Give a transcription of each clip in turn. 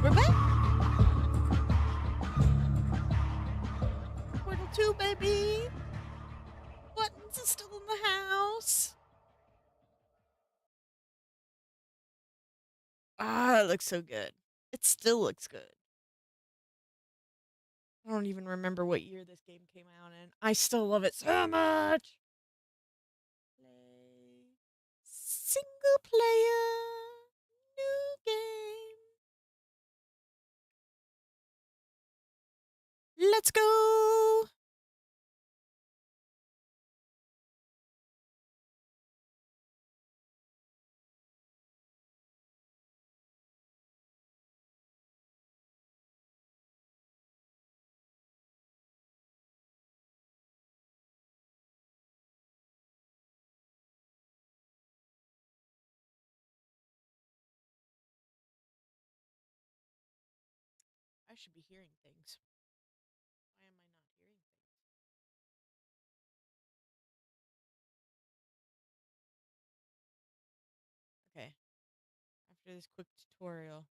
We're back. Portal 2, baby. Buttons are still in the house. Ah, it looks so good. It still looks good. I don't even remember what year this game came out in. I still love it so much. Play. Single player. New game. Let's go. I should be hearing things. Why am I not hearing things? Okay. After this quick tutorial.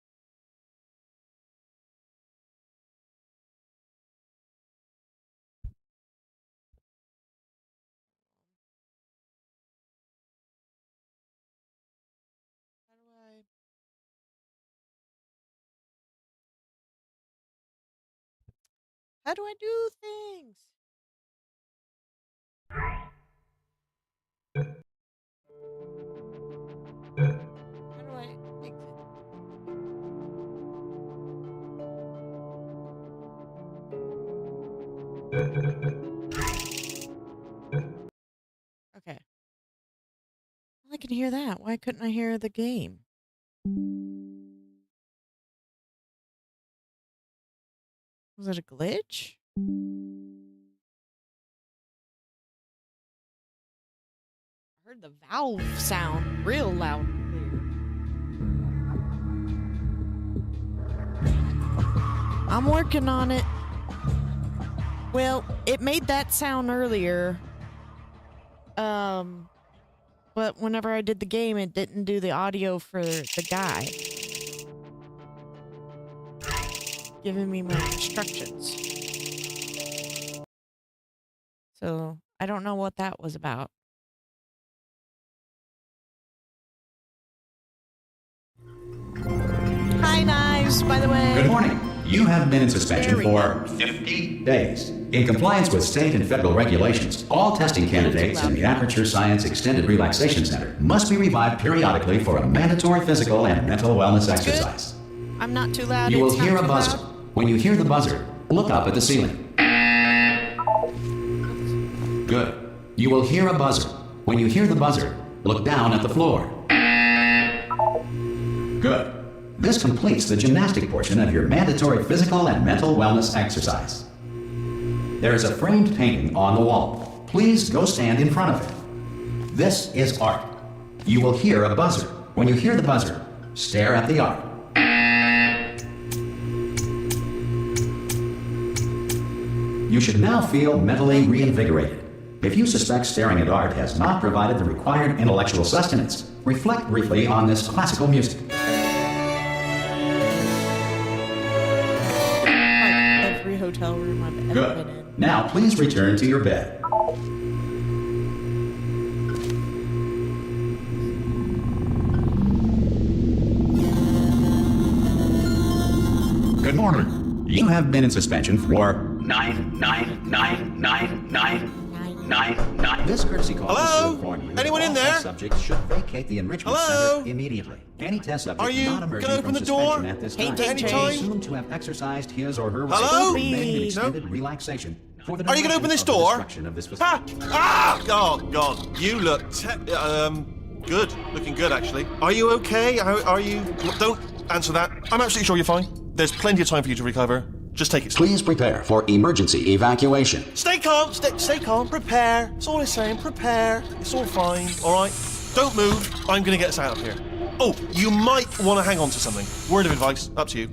How do I do things? How do I exit? Okay. Well, I can hear that. Why couldn't I hear the game? Was it a glitch? I heard the valve sound real loud and clear. I'm working on it. Well, it made that sound earlier. But whenever I did the game, it didn't do the audio for the guy. Giving me my instructions. So, I don't know what that was about. Hi, Knives, by the way. Good morning. You have been in suspension for 50 days. In compliance with state and federal regulations, all testing candidates in the Aperture Science Extended Relaxation Center must be revived periodically for a mandatory physical and mental wellness exercise. I'm not too loud. You will hear a buzzer. When you hear the buzzer, look up at the ceiling. Good. You will hear a buzzer. When you hear the buzzer, look down at the floor. Good. This completes the gymnastic portion of your mandatory physical and mental wellness exercise. There is a framed painting on the wall. Please go stand in front of it. This is art. You will hear a buzzer. When you hear the buzzer, stare at the art. You should now feel mentally reinvigorated. If you suspect staring at art has not provided the required intellectual sustenance, reflect briefly on this classical music. Hotel room I've ever been in. Good. Now please return to your bed. Good morning. You have been in suspension for 9999999. This courtesy call is to inform you. Anyone in that there? all subjects should vacate the enrichment center immediately. Any test subject Are you not emerging gonna open from the door? suspension at this Hey, time Jay, is Jay. assumed to have exercised his or her Hello? right to remain in Please. extended relaxation. For the Are you gonna open this duration of the door? destruction of this Ha! facility. Ah! Oh, God. You look good. Looking good, actually. Are you okay? Are you... Don't answer that. I'm absolutely sure you're fine. There's plenty of time for you to recover. Just take it slow. Please prepare for emergency evacuation. Stay calm, stay calm, prepare. That's all it's saying, prepare. It's all fine, alright? Don't move, I'm gonna get us out of here. Oh, you might want to hang on to something. Word of advice, up to you.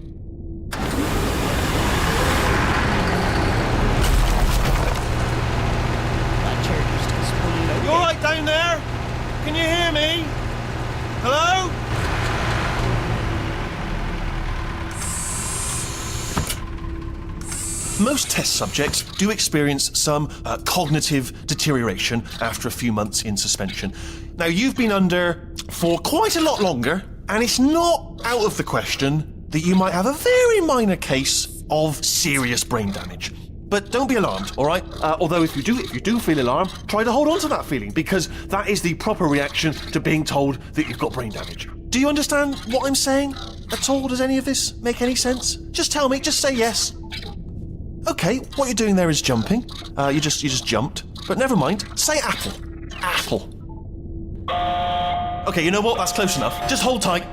That chair just exploded. You alright down there? Can you hear me? Hello? Most test subjects do experience some cognitive deterioration after a few months in suspension. Now, you've been under for quite a lot longer, and it's not out of the question that you might have a very minor case of serious brain damage. But don't be alarmed, all right? Although if you do feel alarmed, try to hold on to that feeling, because that is the proper reaction to being told that you've got brain damage. Do you understand what I'm saying at all? Does any of this make any sense? Just tell me, just say yes. Okay, what you're doing there is jumping. You just jumped. But never mind. Say apple. Apple. Okay, you know what? That's close enough. Just hold tight.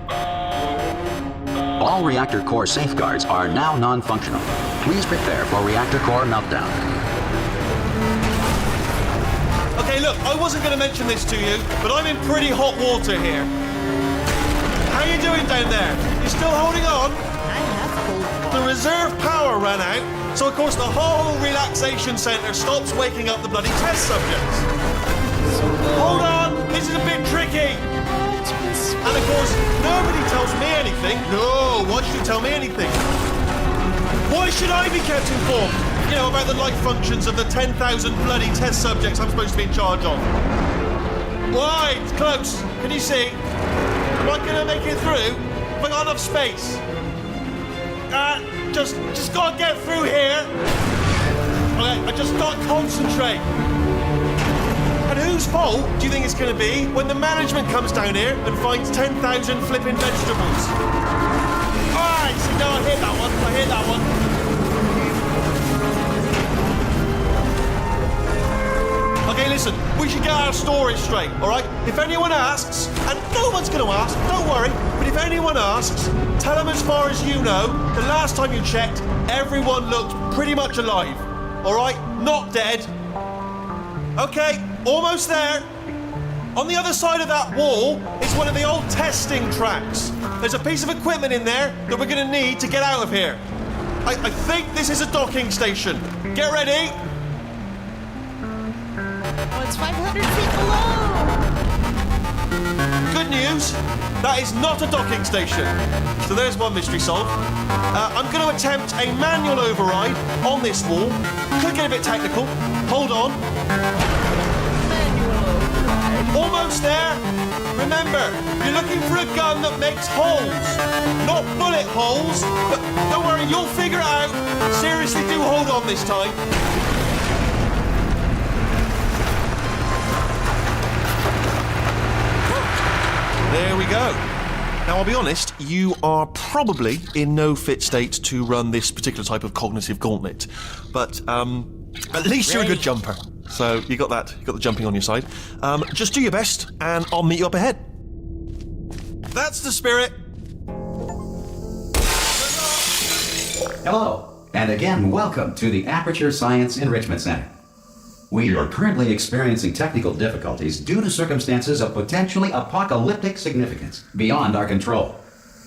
All reactor core safeguards are now non-functional. Please prepare for reactor core meltdown. Okay, look, I wasn't going to mention this to you, but I'm in pretty hot water here. How you doing down there? You still holding on? I have cold water. The reserve power ran out, so of course the whole relaxation centre stops waking up the bloody test subjects. Hold on, this is a bit tricky. And of course, nobody tells me anything. No, why should you tell me anything? Why should I be kept informed? You know, about the life functions of the 10,000 bloody test subjects I'm supposed to be in charge of. Why? It's close. Can you see? Am I gonna make it through? Have I got enough space? Just gotta get through here. Okay, I just gotta concentrate. And whose fault do you think it's gonna be when the management comes down here and finds 10,000 flipping vegetables? Alright, see, no, I hear that one. I hear that one. Okay, listen, we should get our story straight, all right? If anyone asks, and no one's going to ask, don't worry, but if anyone asks, tell them as far as you know, the last time you checked, everyone looked pretty much alive, all right? Not dead. Okay, almost there. On the other side of that wall is one of the old testing tracks. There's a piece of equipment in there that we're going to need to get out of here. I think this is a docking station. Get ready. Oh, it's 500 feet below! Good news, that is not a docking station. So there's one mystery solved. I'm going to attempt a manual override on this wall. Could get a bit technical. Hold on. Manual override. Almost there. Remember, you're looking for a gun that makes holes. Not bullet holes, but don't worry, you'll figure it out. Seriously, do hold on this time. There we go. Now, I'll be honest, you are probably in no fit state to run this particular type of cognitive gauntlet. But at least you're a good jumper. So you got that. You got the jumping on your side. Just do your best, and I'll meet you up ahead. That's the spirit. Hello, and again, welcome to the Aperture Science Enrichment Center. We are currently experiencing technical difficulties due to circumstances of potentially apocalyptic significance beyond our control.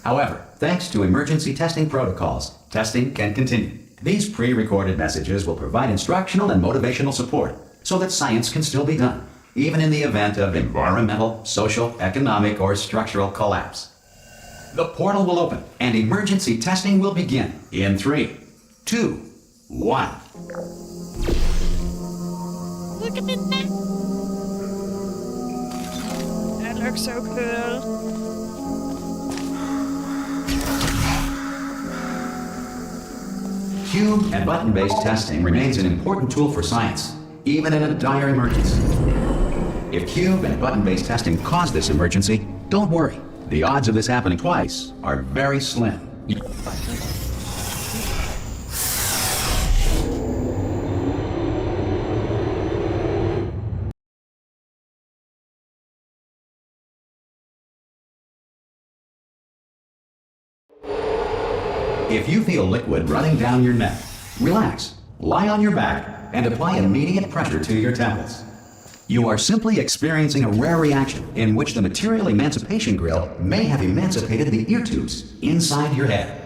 However, thanks to emergency testing protocols, testing can continue. These pre-recorded messages will provide instructional and motivational support so that science can still be done, even in the event of environmental, social, economic, or structural collapse. The portal will open and emergency testing will begin in 3, 2, 1. Look at it now! That looks so cool. Cube and button-based testing remains an important tool for science, even in a dire emergency. If cube and button-based testing caused this emergency, don't worry. The odds of this happening twice are very slim. If you feel liquid running down your neck, relax, lie on your back, and apply immediate pressure to your temples. You are simply experiencing a rare reaction in which the material emancipation grill may have emancipated the ear tubes inside your head.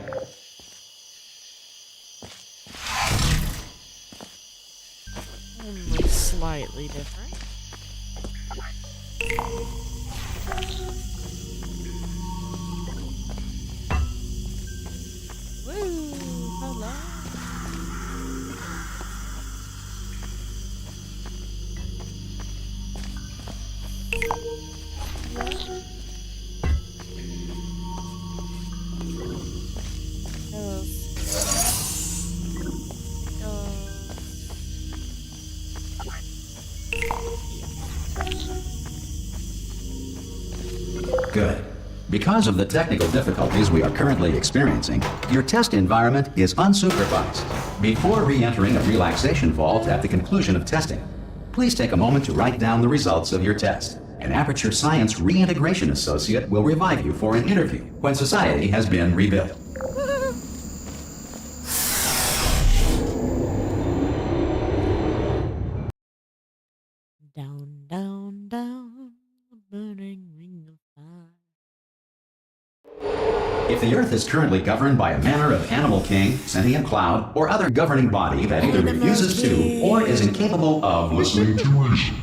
Only slightly different. Woo! Hello. Good. Because of the technical difficulties we are currently experiencing, your test environment is unsupervised. Before re-entering a relaxation vault at the conclusion of testing, please take a moment to write down the results of your test. An Aperture Science Reintegration Associate will revive you for an interview when society has been rebuilt. Down, down, down, the burning ring of fire. If the Earth is currently governed by a manner of animal king, sentient cloud, or other governing body that either refuses to or is incapable of listening to reason,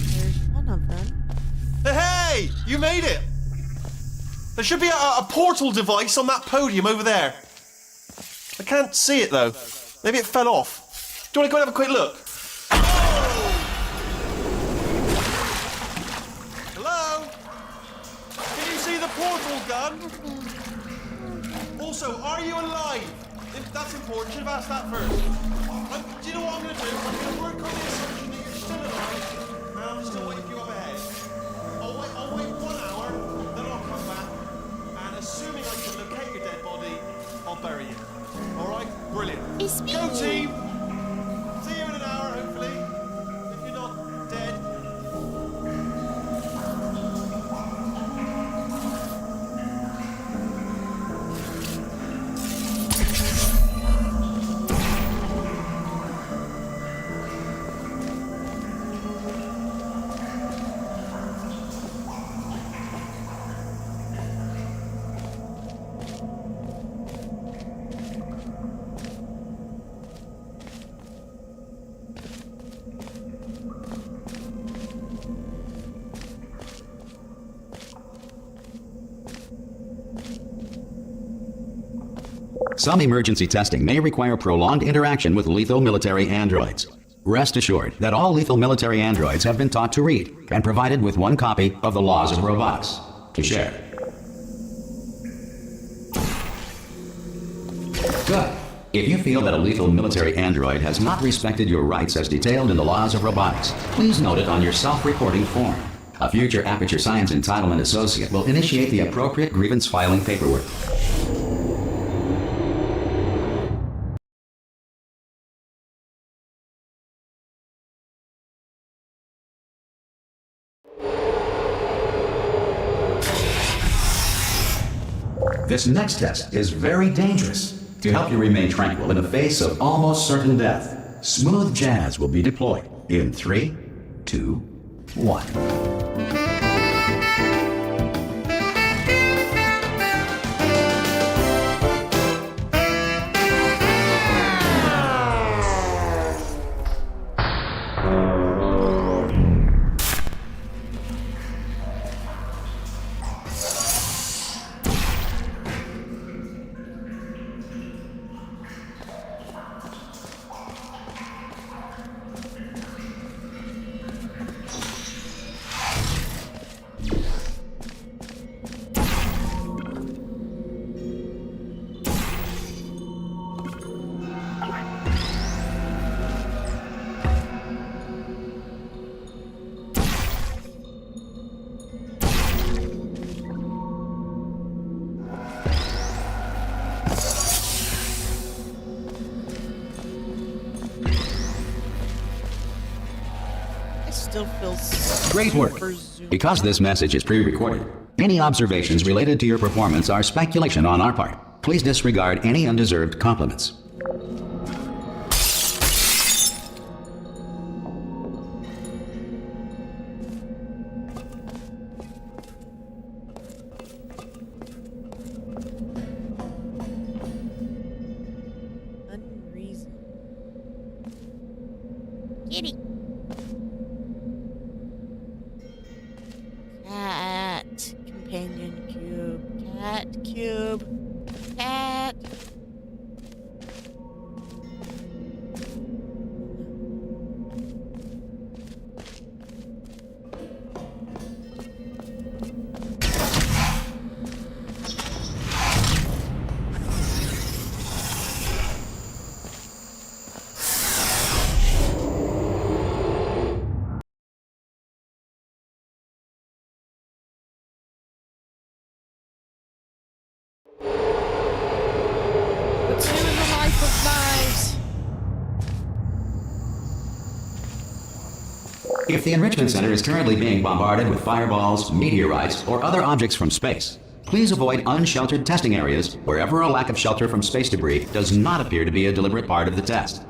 There's one of them. Hey! You made it! There should be a portal device on that podium over there. I can't see it though. Maybe it fell off. Do you want to go and have a quick look? Hello? Can you see the portal gun? Also, are you alive? If that's important, should have asked that first. Do you know what I'm going to do? I'm going to work on the assumption that you're still alive, and I'll still wait for you up ahead. I'll wait 1 hour, then I'll come back, and assuming I can locate your dead body, I'll bury you. Alright? Brilliant. It's me. Go team! See you in an hour, hopefully. If you're not dead. some emergency testing may require prolonged interaction with lethal military androids. Rest assured that all lethal military androids have been taught to read and provided with 1 copy of the Laws of Robotics to share. Good. If you feel that a lethal military android has not respected your rights as detailed in the Laws of Robotics, please note it on your self-reporting form. A future Aperture Science Entitlement Associate will initiate the appropriate grievance filing paperwork. This next test is very dangerous. To help you remain tranquil in the face of almost certain death, smooth jazz will be deployed in 3, 2, 1. still feels Great work. super zoomed. Because this message is pre-recorded, any observations related to your performance are speculation on our part. Please disregard any undeserved compliments. Unreason. Kitty. Cat. Companion cube. Cat cube. Cat. What's new in the life of knives? If the Enrichment Center is currently being bombarded with fireballs, meteorites, or other objects from space, please avoid unsheltered testing areas wherever a lack of shelter from space debris does not appear to be a deliberate part of the test.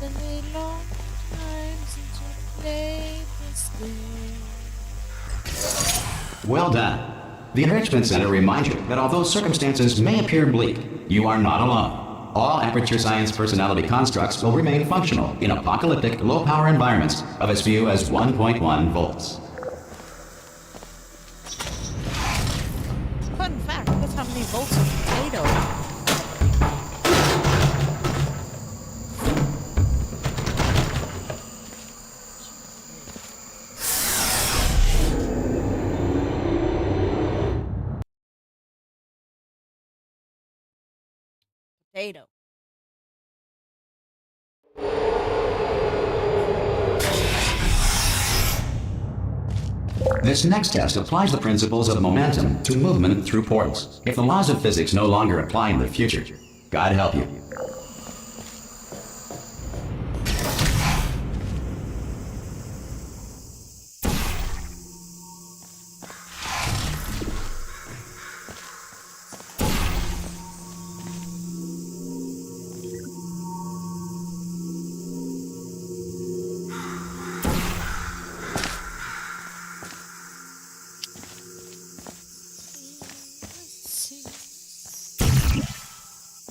It's been a long time since I played this game. Well done. The Enrichment Center reminds you that although circumstances may appear bleak, you are not alone. All Aperture Science personality constructs will remain functional in apocalyptic, low-power environments of as few as 1.1 volts. Fun fact, that's how many volts a potato. Potato. This next test applies the principles of momentum to movement through portals. If the laws of physics no longer apply in the future, God help you.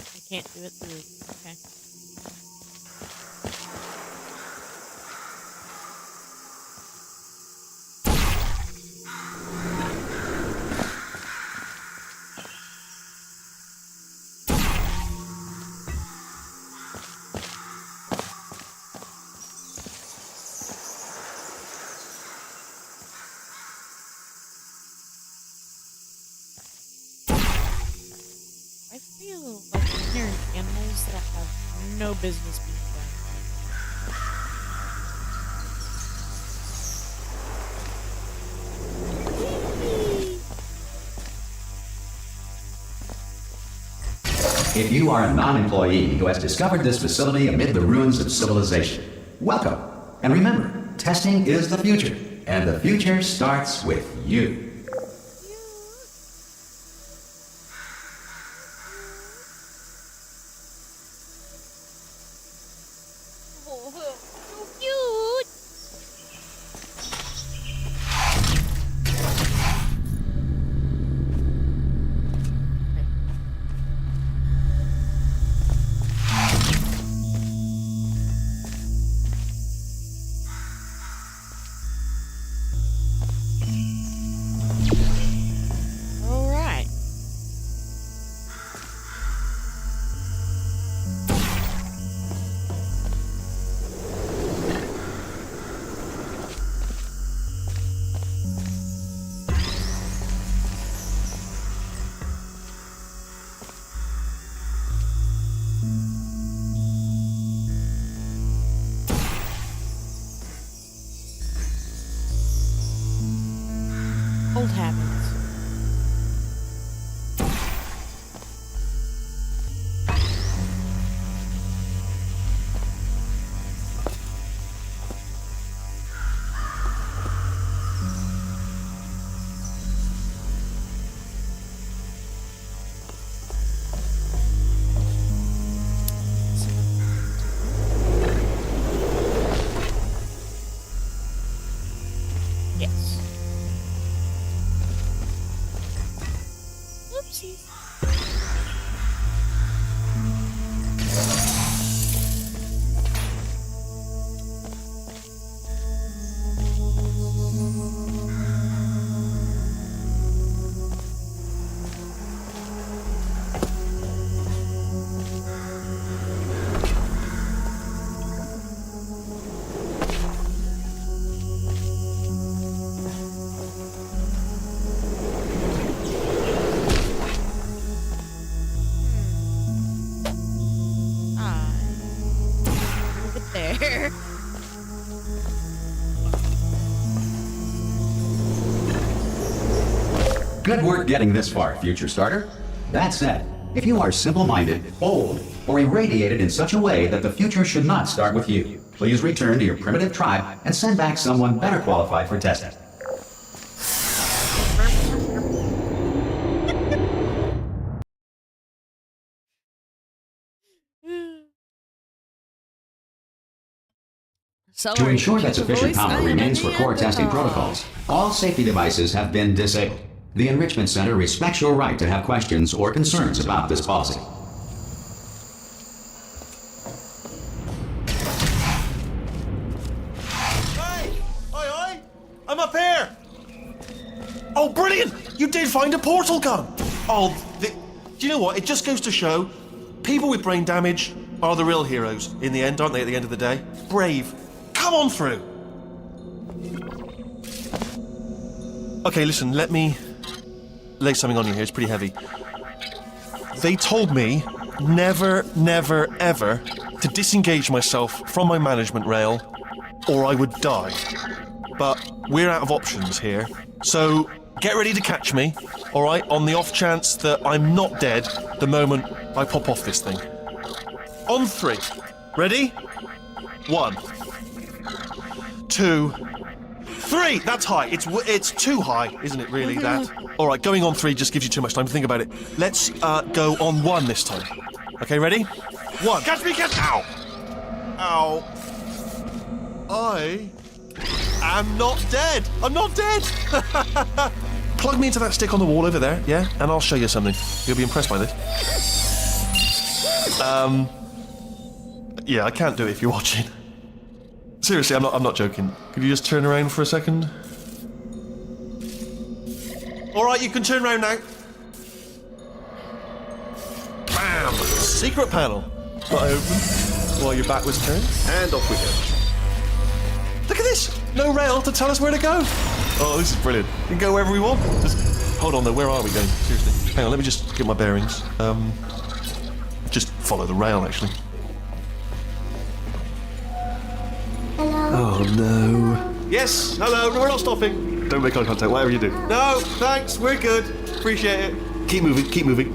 I can't do it through. Okay. I feel like I'm hearing animals that have no business being done. If you are a non-employee who has discovered this facility amid the ruins of civilization, welcome. And remember, testing is the future, and the future starts with you. Oh, so cute. All right. Old habits. Yes. Oopsies. Move it there. Good work getting this far, future starter. That said, if you are simple-minded, old, or irradiated in such a way that the future should not start with you, please return to your primitive tribe and send back someone better qualified for testing. To ensure that sufficient power remains for core testing protocols, all safety devices have been disabled. The Enrichment Center respects your right to have questions or concerns about this policy. Hey! Oi! I'm up here! Oh, brilliant! You did find a portal gun! Oh, do you know what? It just goes to show, people with brain damage are the real heroes in the end, aren't they, at the end of the day? Brave. Come on through! Okay, listen, let me lay something on you here. It's pretty heavy. They told me never, never, ever to disengage myself from my management rail or I would die. But we're out of options here. So get ready to catch me, all right, on the off chance that I'm not dead the moment I pop off this thing. On 3. Ready? 1, 2, 3. That's high. It's too high, isn't it, really, that? All right, going on 3 just gives you too much time to think about it. Let's go on 1 this time. Okay, ready? 1. Catch me, catch... Ow! Ow. I am not dead. I'm not dead. Plug me into that stick on the wall over there, yeah? And I'll show you something. You'll be impressed by this. Yeah, I can't do it if you're watching. Seriously, I'm not joking. Could you just turn around for a second? All right, you can turn around now. Bam! Secret panel. Got open while your back was turned, and off we go. Look at this! No rail to tell us where to go. Oh, this is brilliant. We can go wherever we want. Just hold on though. Where are we going? Seriously. Hang on. Let me just get my bearings. Just follow the rail, actually. Oh no. Yes, hello, no, we're not stopping. Don't make eye contact, whatever you do. No, thanks, we're good. Appreciate it. Keep moving, keep moving.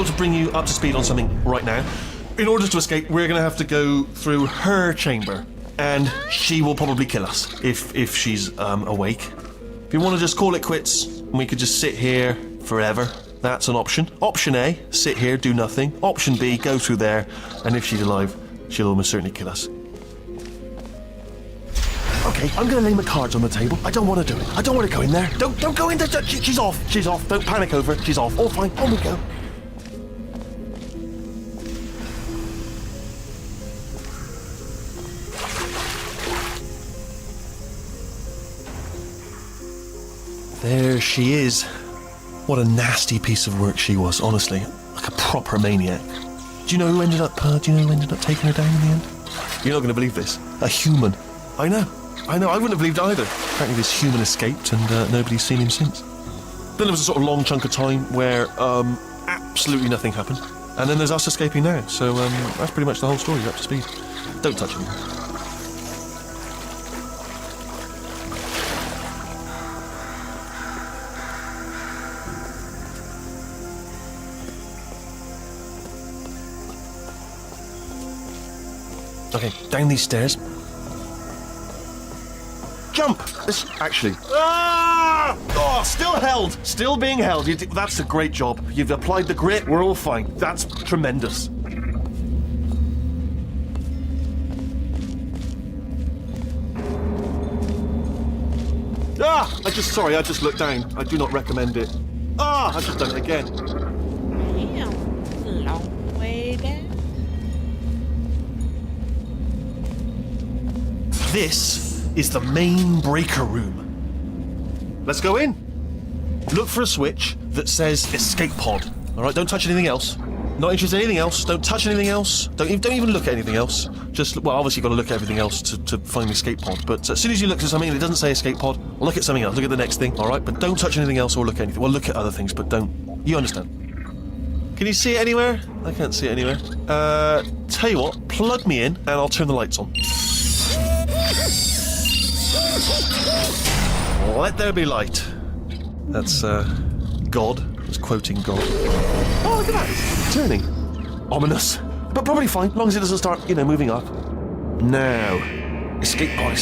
able to bring you up to speed on something right now. In order to escape, we're going to have to go through her chamber, and she will probably kill us if she's awake. If you want to just call it quits, and we could just sit here forever, that's an option. Option A, sit here, do nothing. Option B, go through there, and if she's alive, she'll almost certainly kill us. Okay, I'm going to lay my cards on the table. I don't want to do it. I don't want to go in there. Don't go in there. She's off. She's off. Don't panic over it. She's off. All fine. On we go. There she is. What a nasty piece of work she was, honestly. Like a proper maniac. Do you know who ended up taking her down in the end? You're not going to believe this. A human. I know, I wouldn't have believed either. Apparently this human escaped and nobody's seen him since. Then there was a sort of long chunk of time where absolutely nothing happened. And then there's us escaping now. So that's pretty much the whole story. You're up to speed. Don't touch him. Okay, down these stairs. Jump! Actually. Ah! Oh, still held! Still being held. That's a great job. You've applied the grit, we're all fine. That's tremendous. Ah! I just looked down. I do not recommend it. Ah! I've just done it again. Damn. Long way down. This is the main breaker room. Let's go in. Look for a switch that says escape pod. All right, don't touch anything else. Not interested in anything else. Don't touch anything else. Don't even look at anything else. Just, well, obviously you've got to look at everything else to find the escape pod. But as soon as you look at something and it doesn't say escape pod, well, look at something else. Look at the next thing, all right? But don't touch anything else or look at anything. Well, look at other things, but don't. You understand? Can you see it anywhere? I can't see it anywhere. Tell you what, plug me in and I'll turn the lights on. Let there be light. That's, God. It's quoting God. Oh, look at that. It's turning. Ominous. But probably fine, as long as it doesn't start, moving up. Now. Escape pod.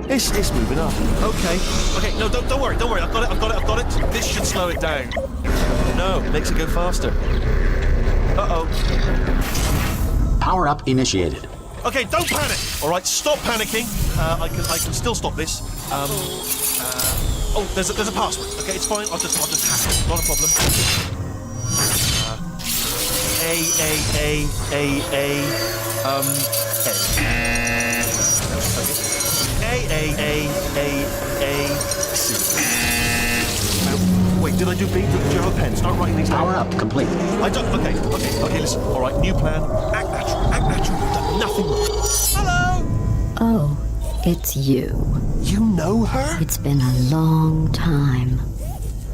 It's moving up. Okay, no, don't worry. I've got it. This should slow it down. No, it makes it go faster. Uh-oh. Power up initiated. Okay, don't panic. All right, stop panicking. I can still stop this. Oh, there's a password. Okay, it's fine. I'll just hack it. Not a problem. C. Wait, did I do B? Do you have a pen? Start writing these down. Power up complete. I don't. Okay. Listen. All right, new plan. Act natural. You've done nothing wrong. Hello. Oh, it's you. You know her? It's been a long time.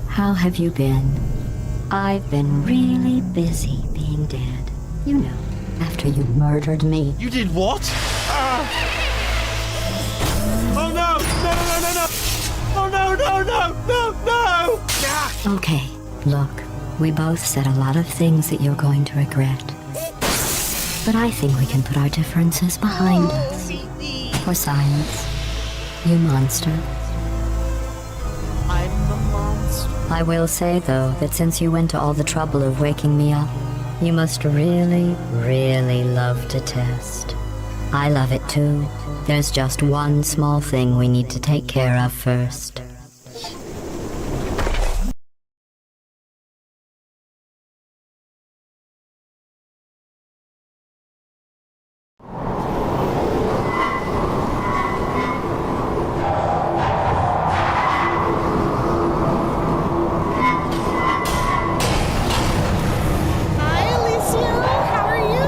How have you been? I've been really busy being dead. You know, after you murdered me. You did what? Oh no! Oh no! Ah! Okay, look, we both said a lot of things that you're going to regret. But I think we can put our differences behind us. For science. You monster. I'm a monster. I will say, though, that since you went to all the trouble of waking me up, you must really, really love to test. I love it too. There's just one small thing we need to take care of first. Hi, Alicia. How are you?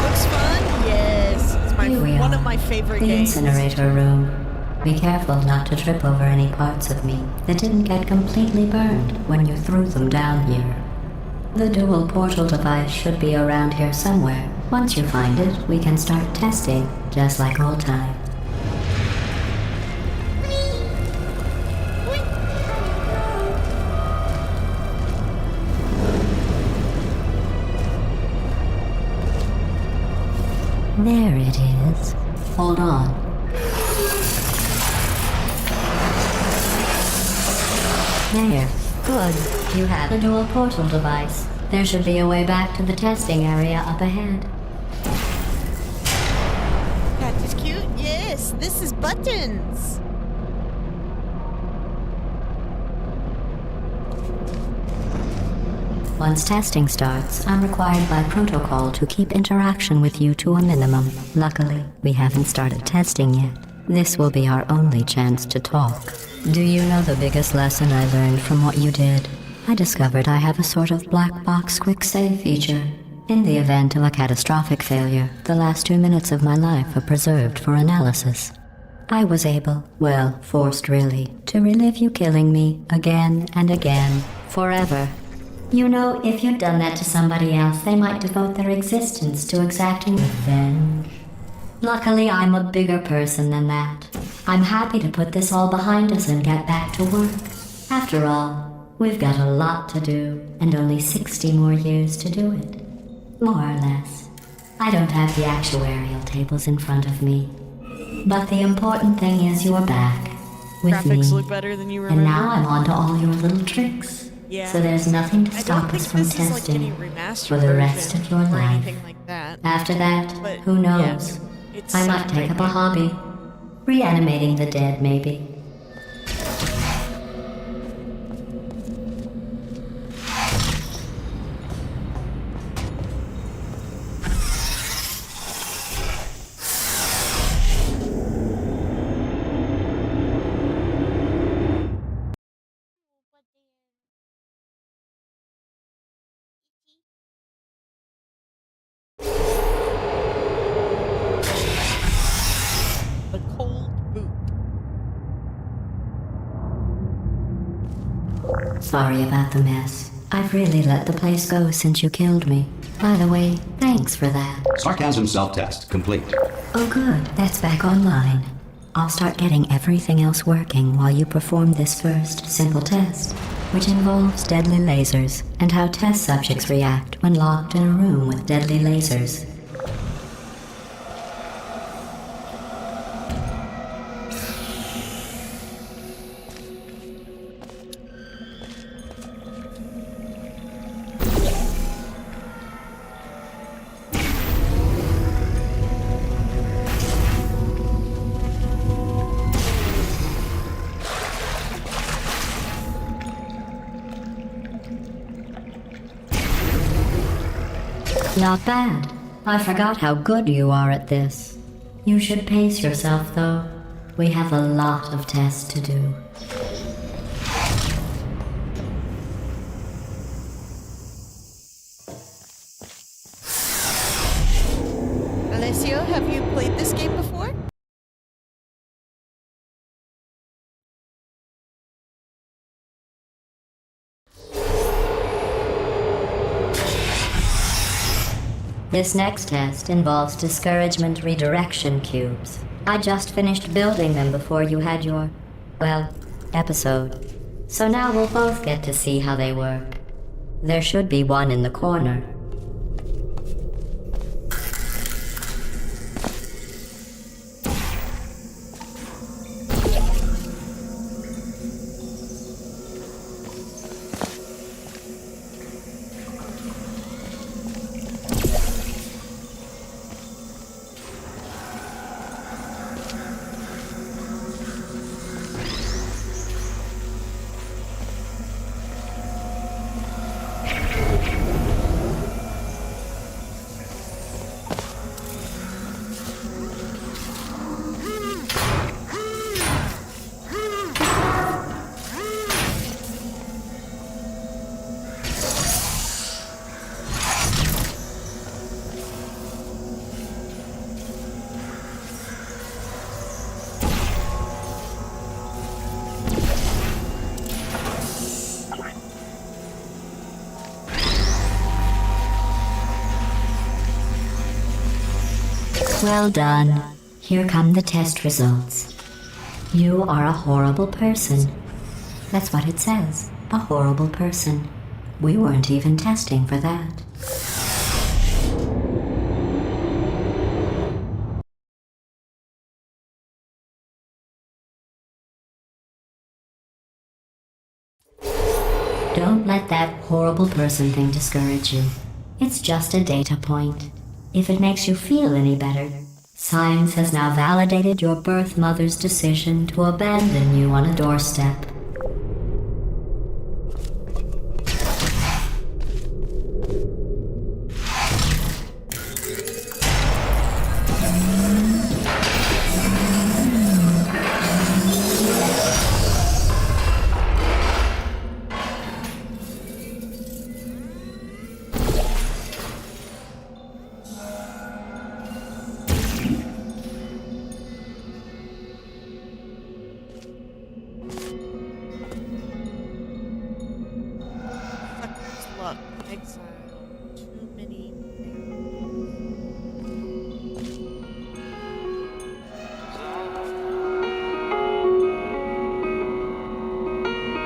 Looks fun. Yes, it's Here we one are. of my favorite The games. incinerator room. Be careful not to trip over any parts of me that didn't get completely burned when you threw them down here. The dual portal device should be around here somewhere. Once you find it, we can start testing, just like old times. There it is. Hold on. There. Good. You have the dual portal device. There should be a way back to the testing area up ahead. That is cute. Yes, this is Buttons. Once testing starts, I'm required by protocol to keep interaction with you to a minimum. Luckily, we haven't started testing yet. This will be our only chance to talk. Do you know the biggest lesson I learned from what you did? I discovered I have a sort of black box quick save feature. In the event of a catastrophic failure, the last 2 minutes of my life are preserved for analysis. I was able, well, forced really, to relive you killing me again and again, forever. You know, if you'd done that to somebody else, they might devote their existence to exacting revenge. Luckily, I'm a bigger person than that. I'm happy to put this all behind us and get back to work. After all, we've got a lot to do, and only 60 more years to do it. More or less. I don't have the actuarial tables in front of me. But the important thing is you're back. With Graphics me. look better than you remember. And now I'm on to all your little tricks. Yeah. So there's nothing to I don't stop think us from this is like any testing remastered for the rest version of your or life. anything like that. After that, But, who knows? yeah, it's I might take up a hobby. Reanimating the dead, maybe. The cold boot. Sorry about the mess. I've really let the place go since you killed me. By the way, thanks for that. Sarcasm self-test complete. Oh good, that's back online. I'll start getting everything else working while you perform this first simple test, which involves deadly lasers and how test subjects react when locked in a room with deadly lasers. Not bad. I forgot how good you are at this. You should pace yourself, though. We have a lot of tests to do. Alessio, have you played this game before? This next test involves discouragement redirection cubes. I just finished building them before you had your, well, episode. So now we'll both get to see how they work. There should be one in the corner. Well done. Here come the test results. You are a horrible person. That's what it says. A horrible person. We weren't even testing for that. let that horrible person thing discourage you. It's just a data point. If it makes you feel any better, science has now validated your birth mother's decision to abandon you on a doorstep. Sucker's luck. Exile. Too many things.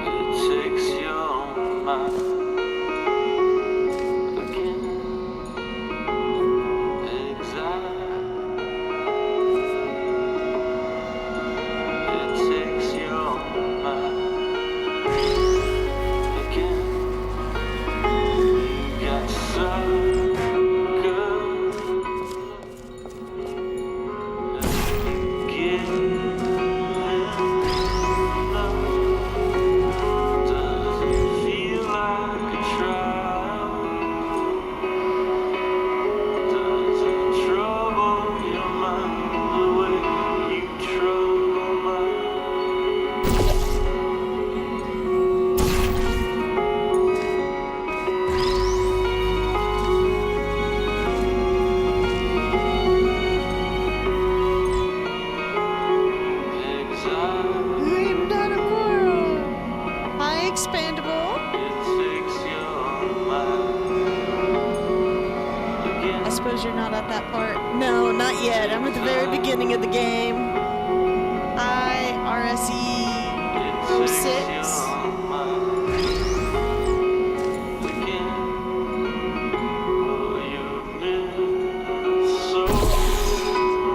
It takes your mind again. Exile. It takes your mind again. You got so good. Give doesn't feel like a trial. Doesn't trouble your mind the way you trouble mine. Exile. I'm not a coral. Hi, expandable. It takes your mind again. I suppose you're not at that part. No, not yet. I'm at the very beginning of the game. IRSE It Pro takes 6. your mind again. Oh, you miss so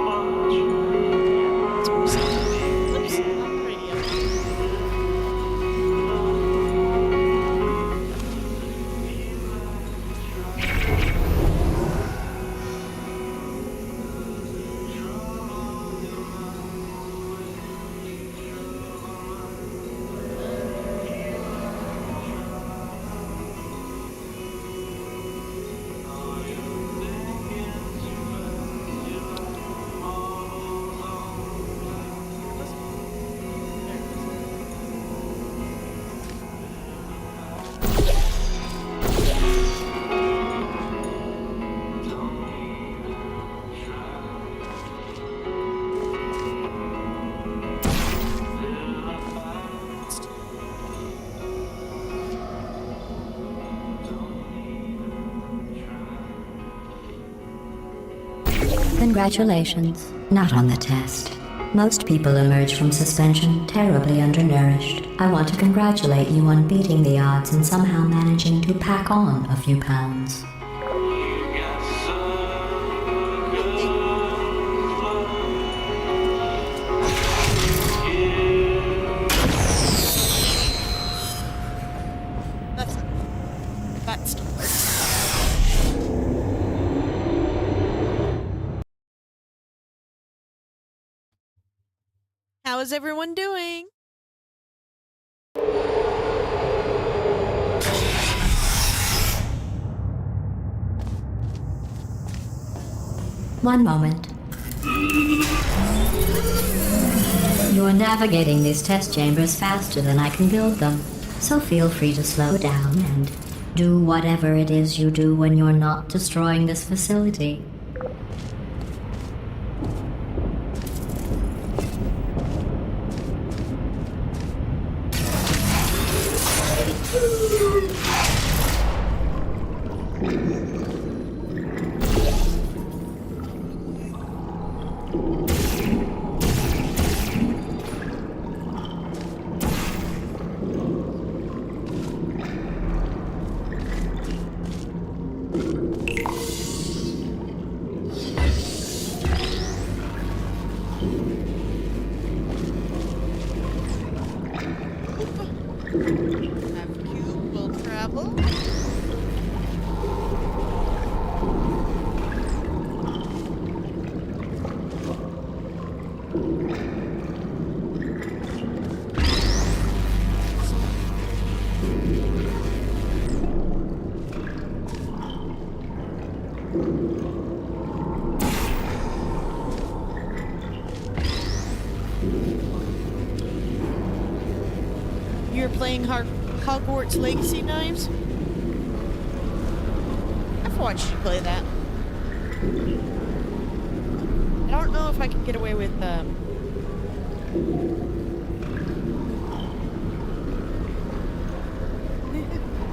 much. Oops, not pretty. Congratulations. Not on the test. Most people emerge from suspension terribly undernourished. I want to congratulate you on beating the odds and somehow managing to pack on a few pounds. You got so good. That's not works. How is everyone doing? One moment. You're navigating these test chambers faster than I can build them, so feel free to slow down and do whatever it is you do when you're not destroying this facility. You're playing Hogwarts Legacy Knives? I've watched you play that. I don't know if I can get away with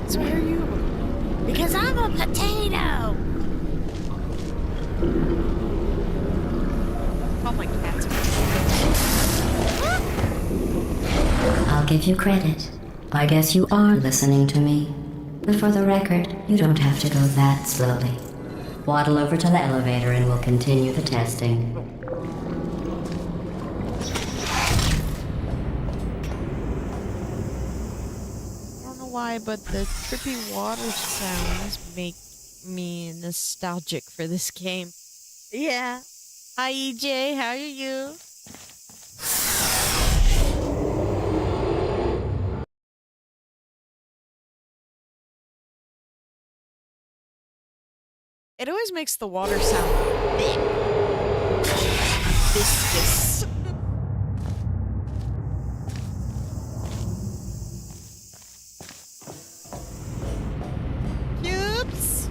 So where are you? Because I'm a potato! Oh my cats. I'll give you credit. I guess you are listening to me. But for the record, you don't have to go that slowly. Waddle over to the elevator and we'll continue the testing. I don't know why, but the trippy water sounds make me nostalgic for this game. Yeah. Hi, EJ. How are you? It always makes the water sound thick. Viscous. Oops.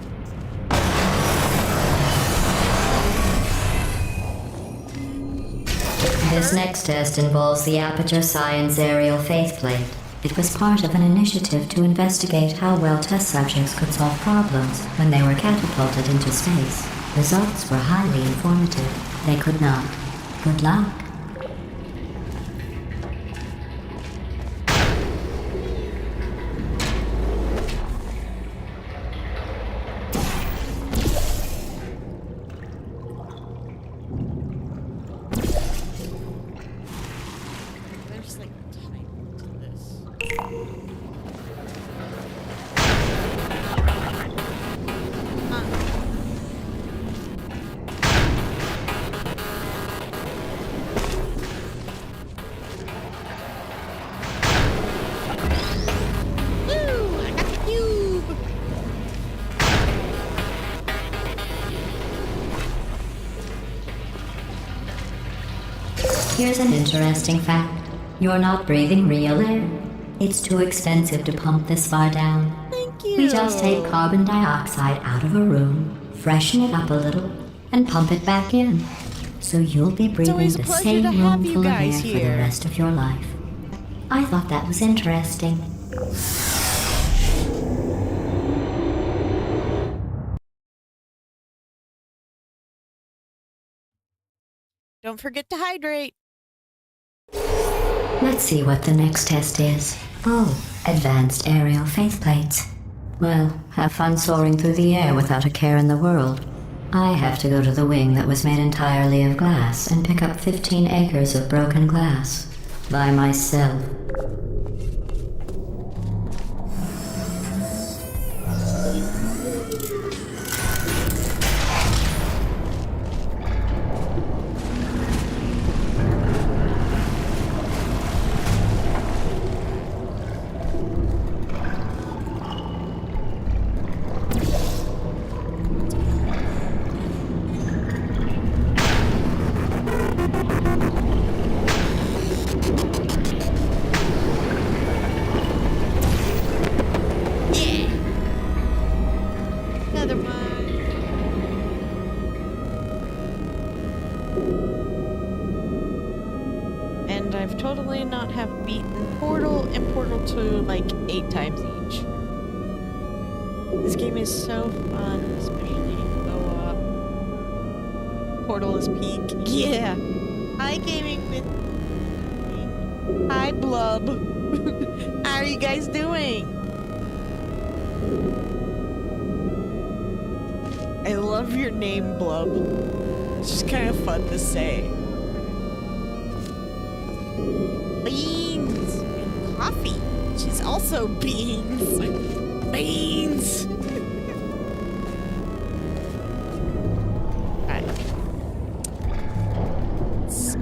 This next test involves the Aperture Science Aerial Faceplate. It was part of an initiative to investigate how well test subjects could solve problems when they were catapulted into space. Results were highly informative. They could not. Good luck. There's like time to this. Woo! I got the cube! Here's an interesting fact. You're not breathing real air. It's too expensive to pump this far down. Thank you. We just take carbon dioxide out of a room, freshen it up a little, and pump it back in. So you'll be breathing always a the pleasure same to have room you full of air guys for here. the rest of your life. I thought that was interesting. Don't forget to hydrate. Let's see what the next test is. Oh, advanced aerial faceplates. Well, have fun soaring through the air without a care in the world. I have to go to the wing that was made entirely of glass and pick up 15 acres of broken glass. By myself. Another one. And I've totally not have beaten Portal and Portal 2 like 8 times each. This game is so fun, especially though Portal is peak. Yeah. Hi gaming with Hi Blub. How are you guys doing? I love your name, Blub. It's just kind of fun to say. Beans and coffee, which is also beans. Beans. Alright. So...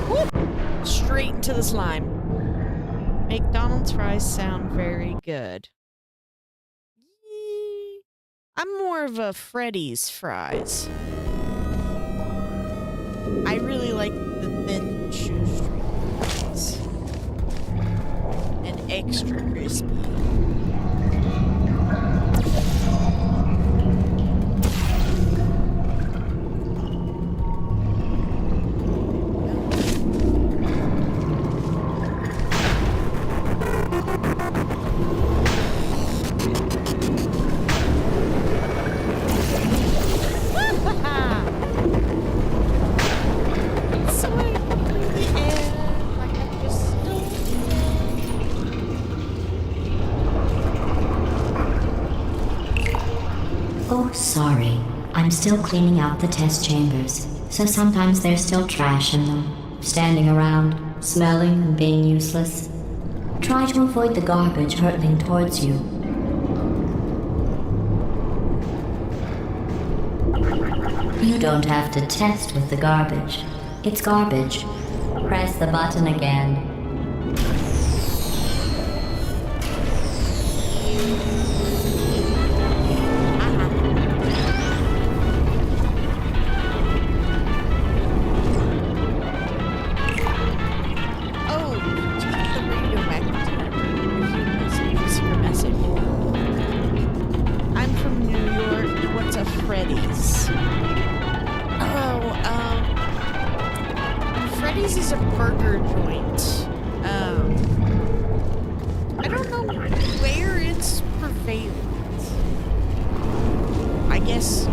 Whoop. to the slime. McDonald's fries sound very good. Yee. I'm more of a Freddy's fries. I really like the thin shoestring fries. And extra crispy. Oh, sorry. I'm still cleaning out the test chambers, so sometimes there's still trash in them, standing around, smelling and being useless. Try to avoid the garbage hurtling towards you. You don't have to test with the garbage. It's garbage. Press the button again. Freddy's is a burger joint. I don't know where it's prevalent. I guess.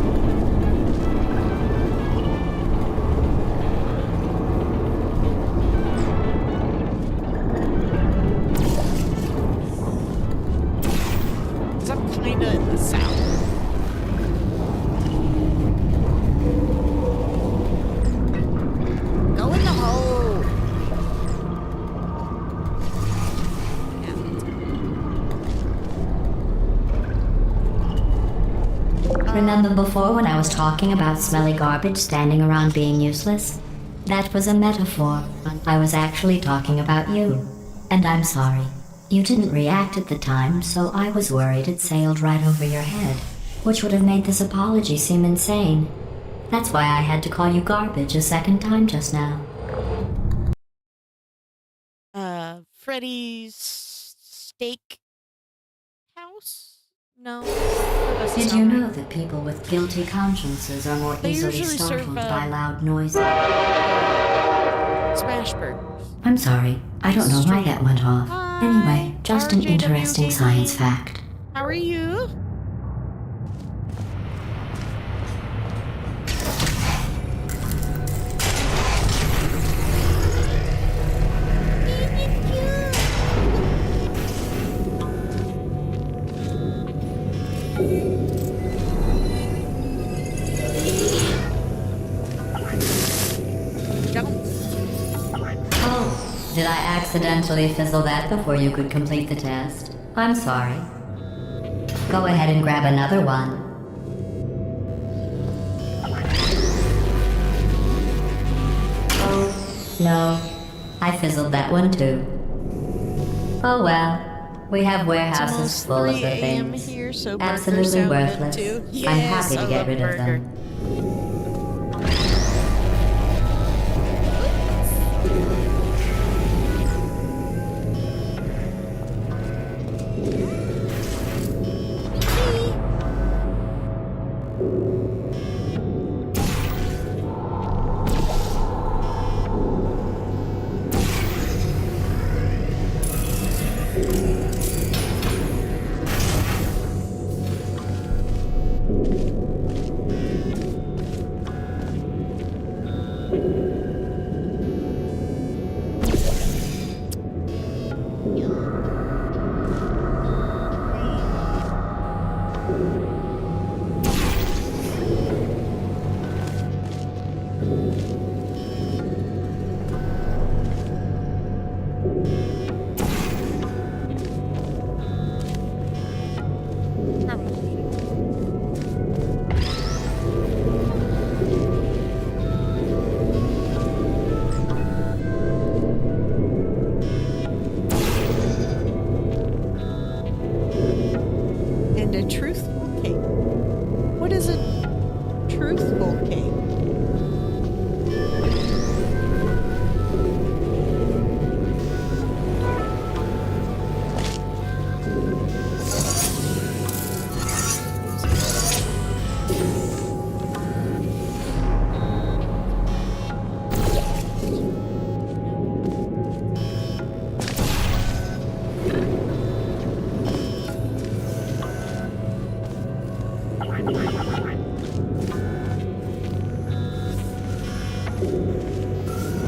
I'm kinda in the south. Go in the hole. Remember before when I was talking about smelly garbage standing around being useless? That was a metaphor. I was actually talking about you. And I'm sorry. You didn't react at the time, so I was worried it sailed right over your head, which would have made this apology seem insane. That's why I had to call you garbage a second time just now. Freddy's Steak House? No. Did you know that people with guilty consciences are more They easily usually serve, startled by loud noises? Smash burgers. I'm sorry, I don't know why that went off. Anyway, just an interesting science fact. How are you? Oh, did I accidentally fizzle that before you could complete the test? I'm sorry. Go ahead and grab another one. Oh, no. I fizzled that one too. Oh well. We have warehouses full of the 3 a.m. things. here, so burgers Absolutely sound good worthless. too. I'm Yes, happy to I get love rid of burger. them.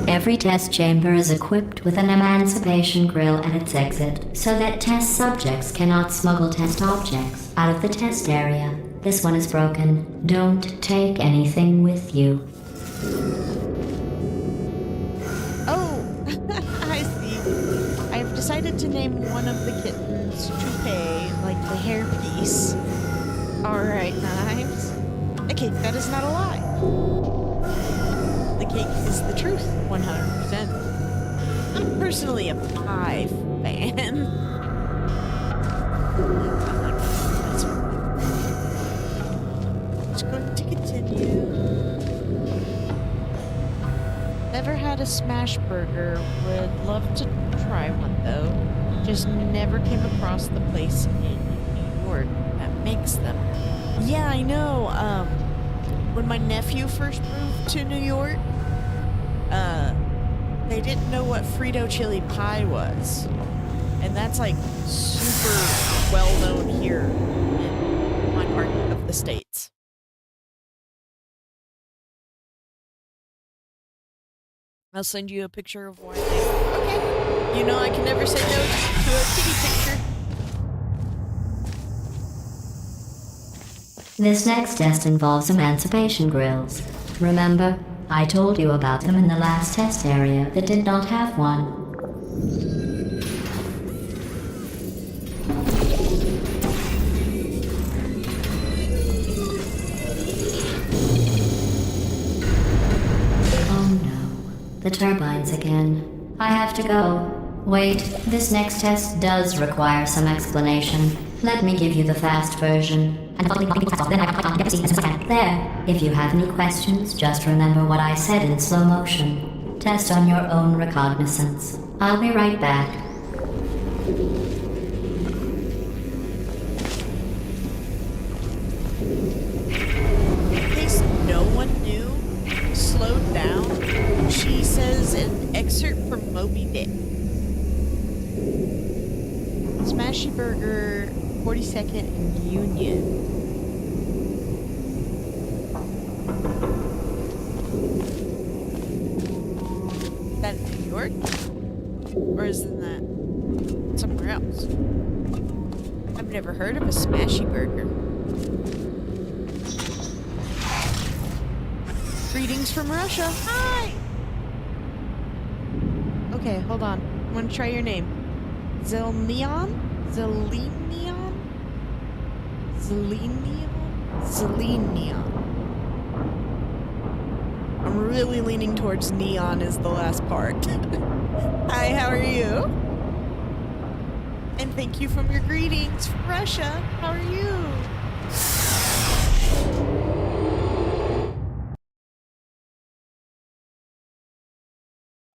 Every test chamber is equipped with an emancipation grill at its exit, so that test subjects cannot smuggle test objects out of the test area. This one is broken. Don't take anything with you. Oh, I see. I've decided to name one of the kittens Toupee, like the hairpiece. Alright, Knives. A cake that is not a lie. The cake is the truth, 100%. I'm personally a pie fan. Just going to continue. Never had a smash burger. Would love to try one though. Just never came across the place in New York that makes them. Yeah, I know. When my nephew first moved to New York, they didn't know what Frito chili pie was. And that's like super well known here in my part of the States. I'll send you a picture of why. Okay. You know I can never say no to a kitty picture. This next test involves emancipation grills. Remember, I told you about them in the last test area that did not have one. Oh no, the turbines again. I have to go. Wait, this next test does require some explanation. Let me give you the fast version. There. If you have any questions, just remember what I said in slow motion. Test on your own recognizance. I'll be right back. In case no one knew, slowed down, she says an excerpt from Moby Dick. Smashy Burger, 42nd and Union. Is that in New York? Or is that somewhere else? I've never heard of a Smashy Burger. Greetings from Russia. Hi! Okay, hold on. I'm gonna try your name. Zelnion? Zelenion? Zelenion? Zelenion. I'm really leaning towards neon is the last part. Hi, how are you? And thank you from your greetings from Russia. How are you?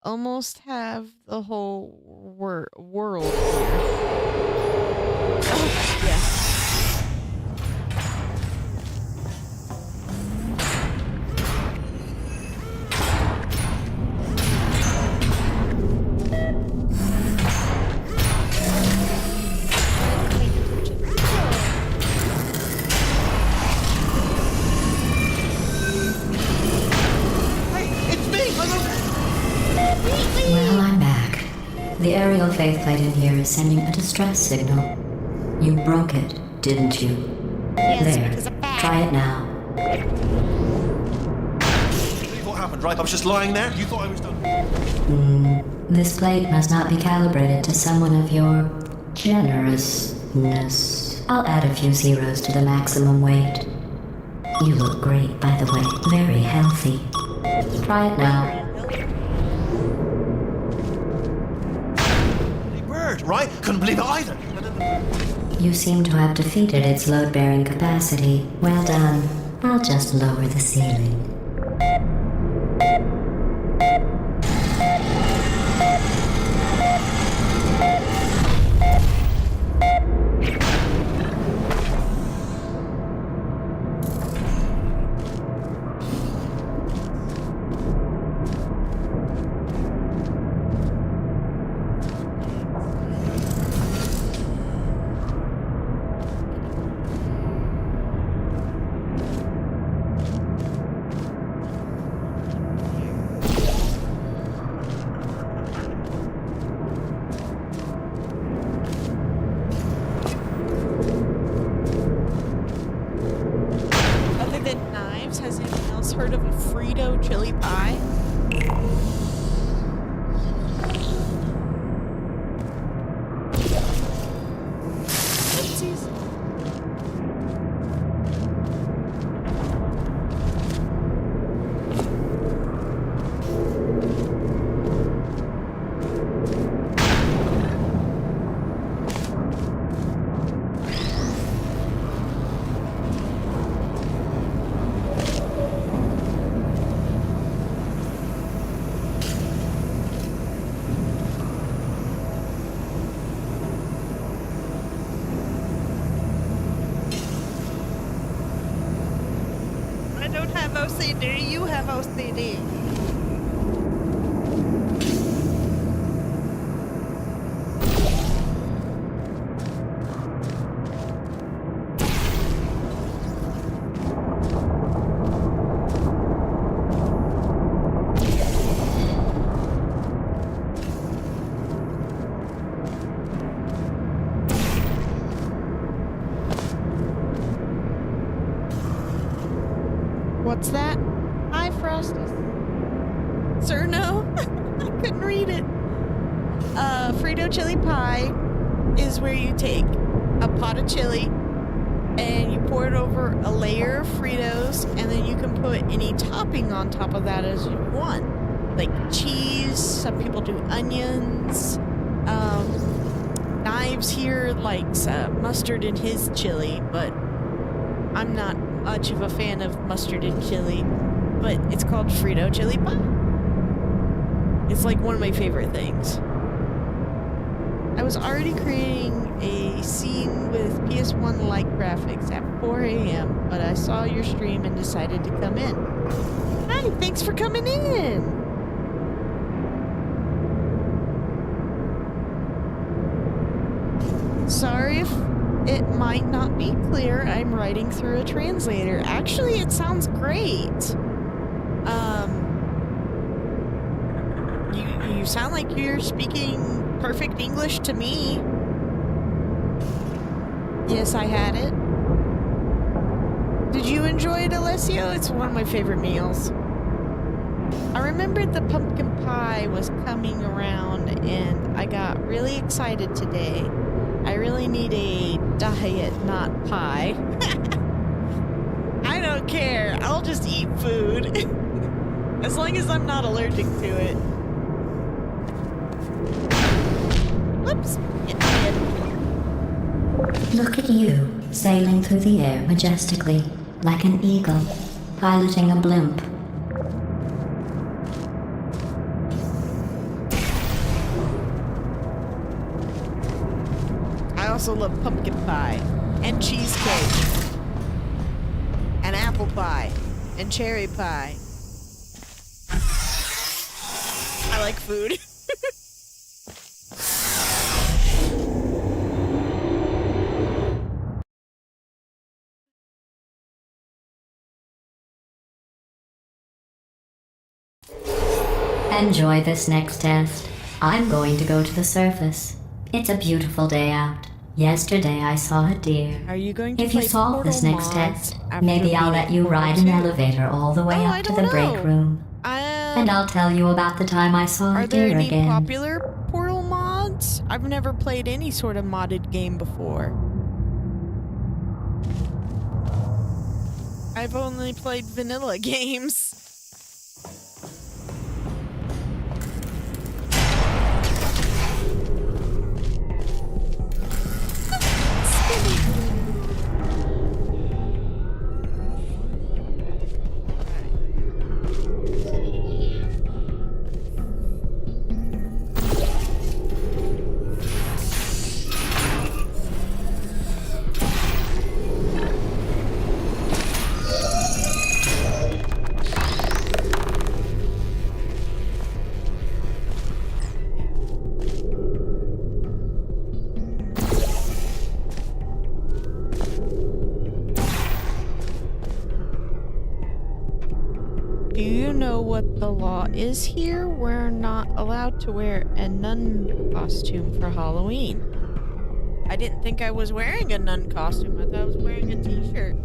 Almost have the whole world here. Oh, yeah. Well, I'm back. The aerial faith plate in here is sending a distress signal. You broke it, didn't you? Yes, There. because I'm back. Try it now. Believe what happened, right? I was just lying there. You thought I was done. This plate must not be calibrated to someone of your generousness. I'll add a few zeros to the maximum weight. You look great, by the way. Very healthy. Try it now. Bird, right? Couldn't believe it either. You seem to have defeated its load-bearing capacity. Well done. I'll just lower the ceiling. have OCD. What's that? Hi, Frosty. Sir, no? I couldn't read it. Frito chili pie is where you take a pot of chili and you pour it over a layer of Fritos, and then you can put any topping on top of that as you want. Like cheese, some people do onions. Knives here likes mustard in his chili, but I'm not much of a fan of mustard and chili, but it's called Frito chili pie. It's like one of my favorite things. I was already creating a scene with PS1-like graphics at 4 a.m., but I saw your stream and decided to come in. Hi, thanks for coming in! Sorry if it might not be clear. I'm writing through a translator. Actually, it sounds great. You sound like you're speaking perfect English to me. Yes, I had it. Did you enjoy it, Alessio? It's one of my favorite meals. I remembered the pumpkin pie was coming around and I got really excited today. I really need a diet, not pie. I don't care. I'll just eat food. As long as I'm not allergic to it. Whoops. Look at you, sailing through the air majestically, like an eagle, piloting a blimp. I also love pumpkin pie, and cheesecake, and apple pie, and cherry pie. I like food. Enjoy this next test. I'm going to go to the surface. It's a beautiful day out. Yesterday I saw a deer. Are you going to If you play solve this Portal next mods test, after maybe I'll we let you ride an do? elevator all the way Oh, I up to don't the break know. room. And I'll tell you about the time I saw a Are there deer any again. popular Portal mods? I've never played any sort of modded game before. I've only played vanilla games. Do you know what the law is here? We're not allowed to wear a nun costume for Halloween. I didn't think I was wearing a nun costume. I thought I was wearing a t-shirt.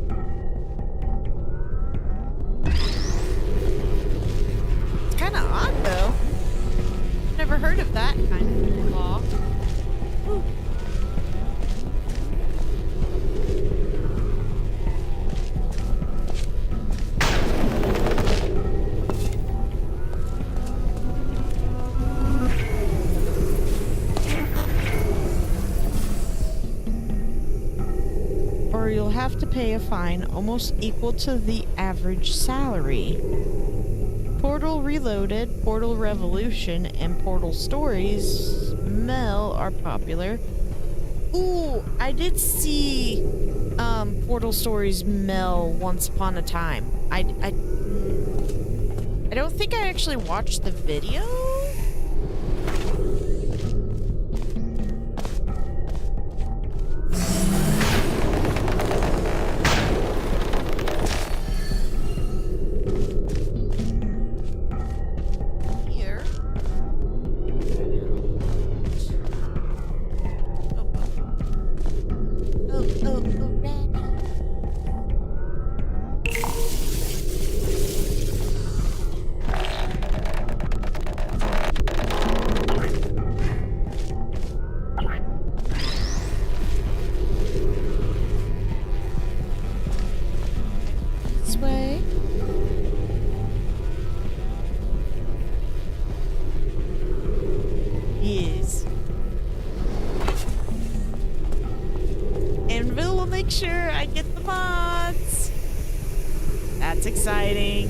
It's kind of odd, though. Never heard of that kind of law. Ooh. Or you'll have to pay a fine almost equal to the average salary. Portal Reloaded, Portal Revolution, and Portal Stories Mel are popular. Ooh, I did see Portal Stories Mel once upon a time. I don't think I actually watched the video. Here. Oh, Randy. This way. Yes. Anvil will make sure I get the mods. That's exciting.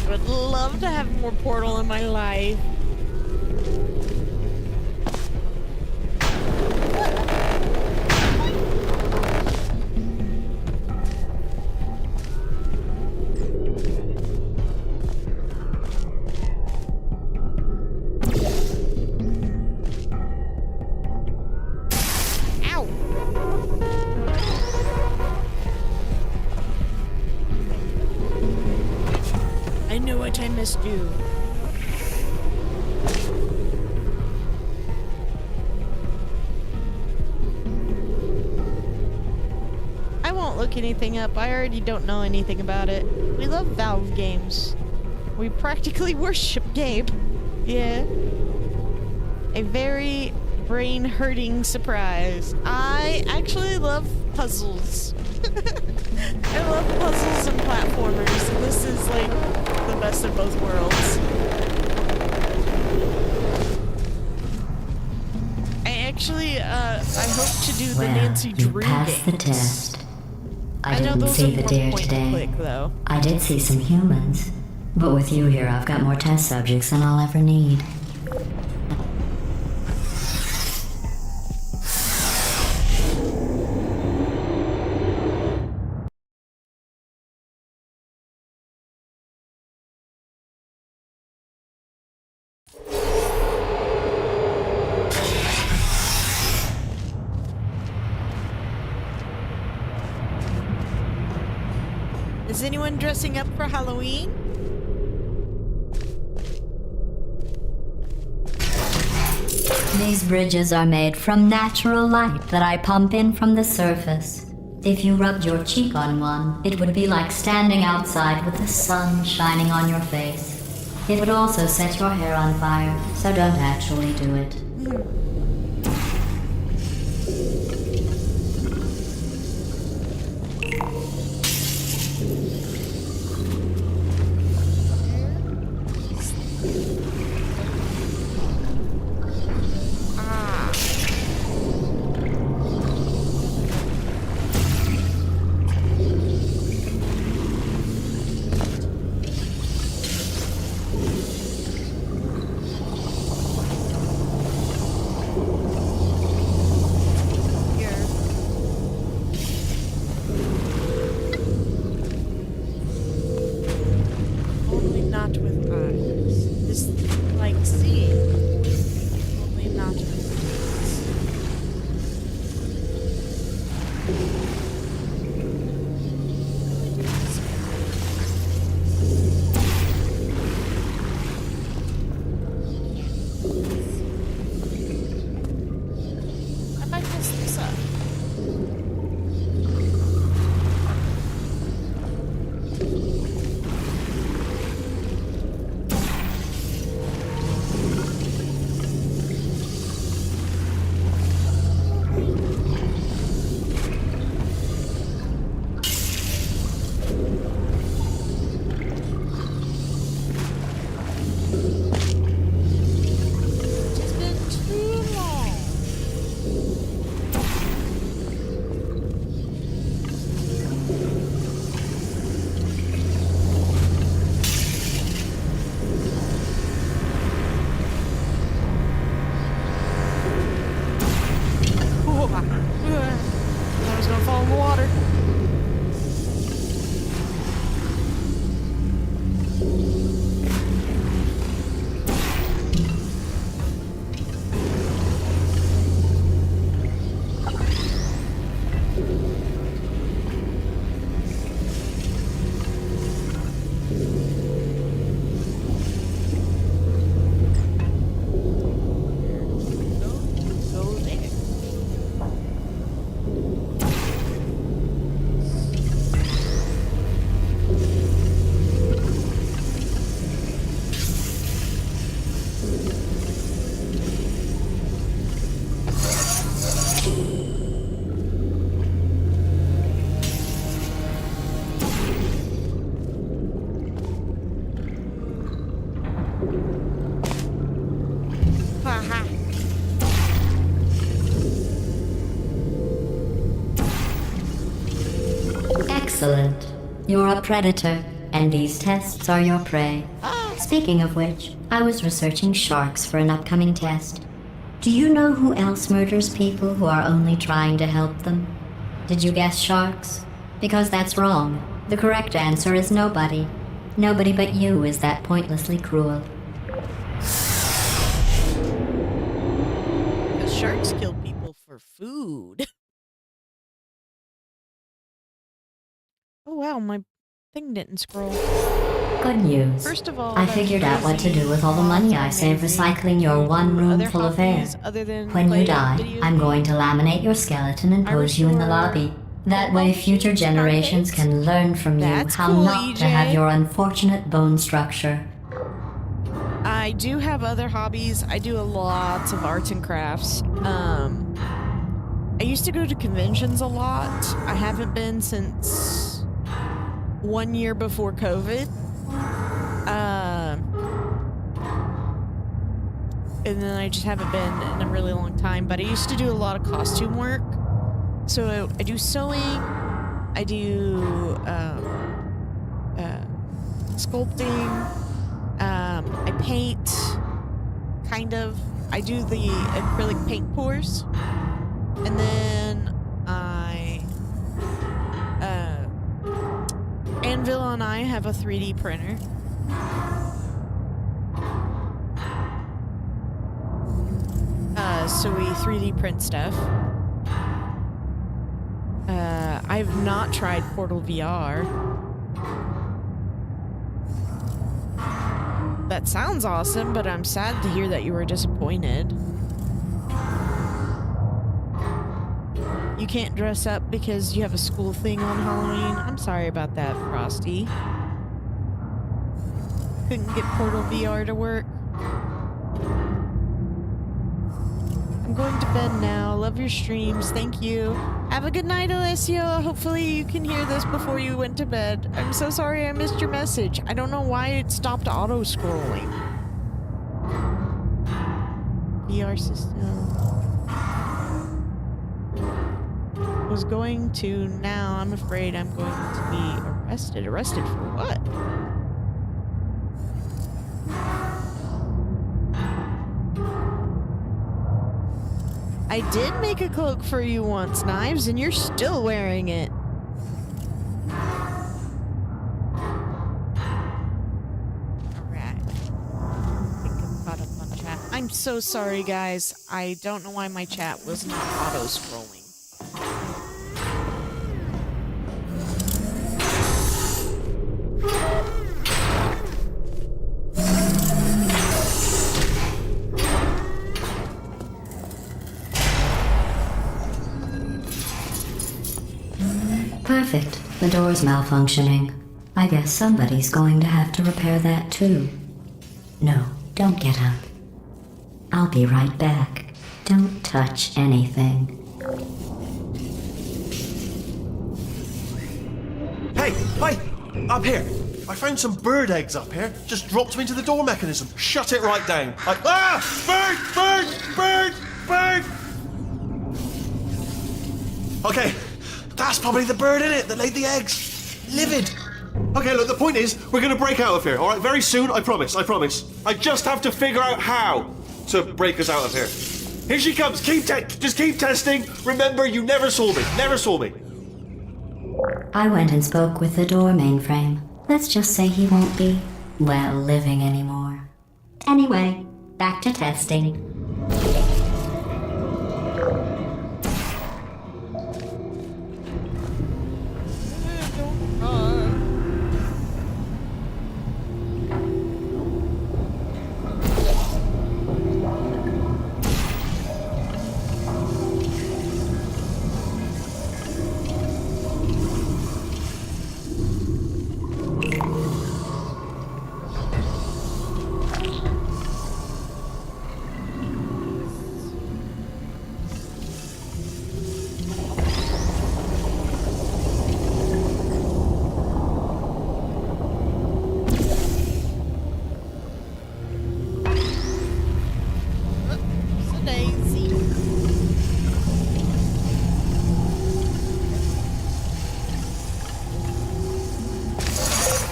Would love to have more Portal in my life. Ow! I knew what I must do. I won't look anything up. I already don't know anything about it. We love Valve games. We practically worship Gabe. Yeah. A very brain-hurting surprise. I actually love puzzles. I love puzzles and platformers, and this is like the best of both worlds. I actually, I hope to do the Well, Nancy you Drew passed the games. test. I know didn't those see are the more deer point and today. click, though. I did see some humans. But with you here, I've got more test subjects than I'll ever need. Is anyone dressing up for Halloween? These bridges are made from natural light that I pump in from the surface. If you rubbed your cheek on one, it would be like standing outside with the sun shining on your face. It would also set your hair on fire, so don't actually do it. Excellent. You're a predator, and these tests are your prey. Speaking of which, I was researching sharks for an upcoming test. Do you know who else murders people who are only trying to help them? Did you guess sharks? Because that's wrong. The correct answer is nobody. Nobody but you is that pointlessly cruel. The sharks kill people for food. Oh wow, my thing didn't scroll. Good news. First of all, I that's figured out what to crazy. do with all the money I saved Amazing. recycling your one room Other full of air. hobbies other than When you playing die, video I'm going to laminate your skeleton and pose you in the Irish lobby. That way football future teams, generations arcades. can learn from you That's how cool, not to EJ. have your unfortunate bone structure. I do have other hobbies. I do lots of arts and crafts. I used to go to conventions a lot. I haven't been since 1 year before COVID. And then I just haven't been in a really long time. But I used to do a lot of costume work. So I do sewing. I do sculpting. I paint, kind of. I do the acrylic paint pours. And then Anvil and I have a 3D printer. So we 3D print stuff. I've not tried Portal VR. That sounds awesome, but I'm sad to hear that you were disappointed. You can't dress up because you have a school thing on Halloween. I'm sorry about that, Frosty. Couldn't get Portal VR to work. I'm going to bed now. Love your streams. Thank you. Have a good night, Alessio. Hopefully you can hear this before you went to bed. I'm so sorry I missed your message. I don't know why it stopped auto-scrolling. VR system. Was going to, now I'm afraid I'm going to be arrested. Arrested for what? I did make a cloak for you once, Knives, and you're still wearing it. Alright. I think I'm caught up on chat. I'm so sorry, guys. I don't know why my chat was not auto-scrolling. Perfect. The door's malfunctioning. I guess somebody's going to have to repair that too. No, don't get up. I'll be right back. Don't touch anything. Hey, up here. I found some bird eggs up here. Just dropped them into the door mechanism. Shut it right down. Bird! Okay, that's probably the bird in it that laid the eggs. Livid. Okay, look, the point is, we're gonna break out of here, all right? Very soon, I promise. I just have to figure out how to break us out of here. Here she comes. Just keep testing. Remember, you never saw me. I went and spoke with the door mainframe. Let's just say he won't be, well, living anymore. Anyway, back to testing.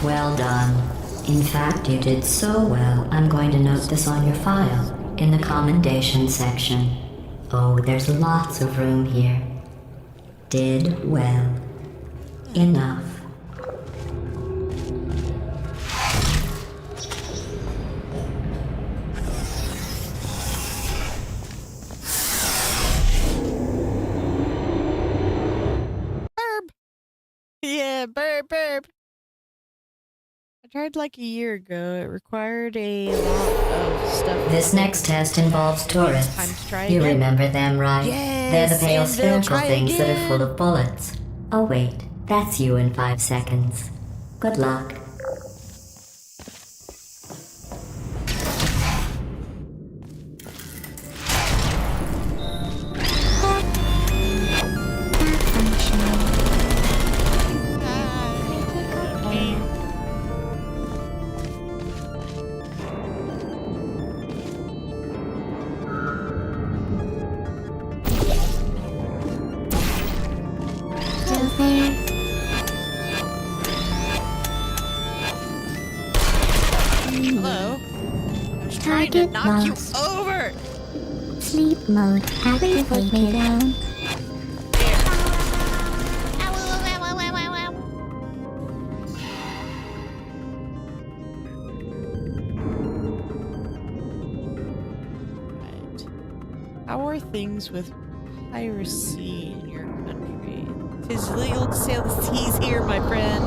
Well done. In fact, you did so well, I'm going to note this on your file, in the commendation section. Oh, there's lots of room here. Did well. Enough. Burb. Yeah, burb. I tried like a year ago. It required a lot of stuff. This next test involves Time tourists. to try You again. remember them, right? Yes, They're the pale Sandville, spherical try things that are again. full of bullets. Oh wait, that's you in 5 seconds. Good luck. Hello? I was trying to knock you over! Sleep mode activated. Down. Right. How are things with piracy in your country? 'Tis legal to sail the seas here, my friend.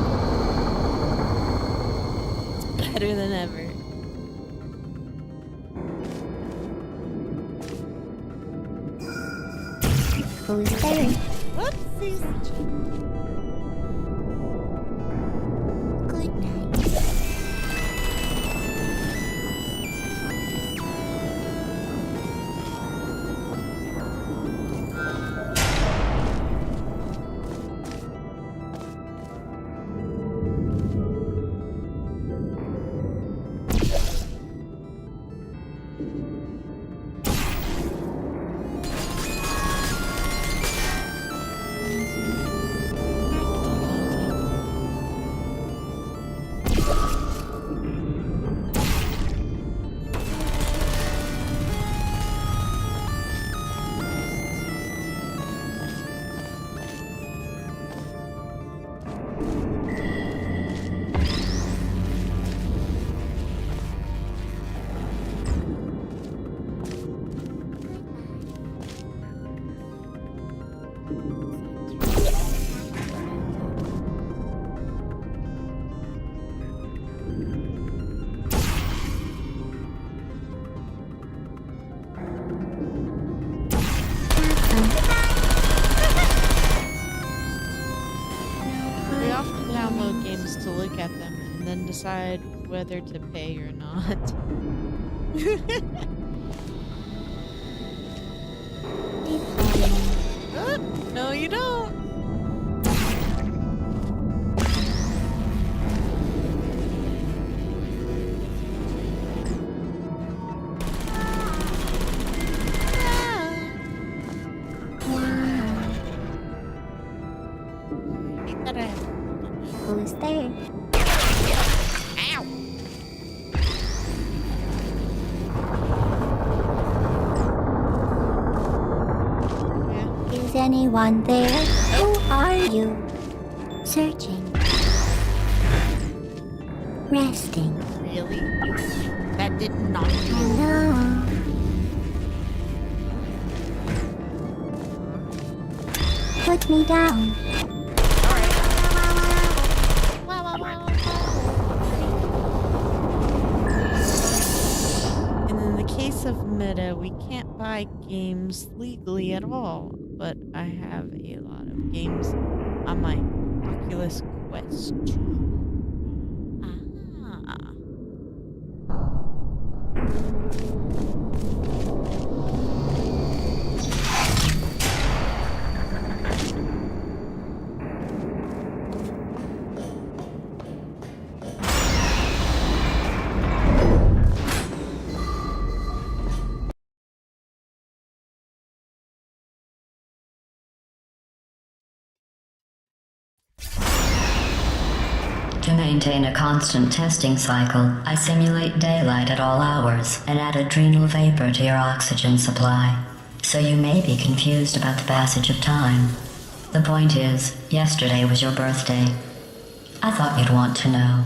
It's better than ever. Who's there? Whoopsies. Good night. We often download games to look at them and then decide whether to pay or not. No, you don't. Who's there? Ow! Yeah. Is anyone there? Who are you? Searching. Resting. Really? That did not do. Hello. Put me down. And in the case of Meta, we can't buy games legally at all. But I have a lot of games on my Oculus Quest. Ah. To maintain a constant testing cycle, I simulate daylight at all hours and add adrenal vapor to your oxygen supply. So you may be confused about the passage of time. The point is, yesterday was your birthday. I thought you'd want to know.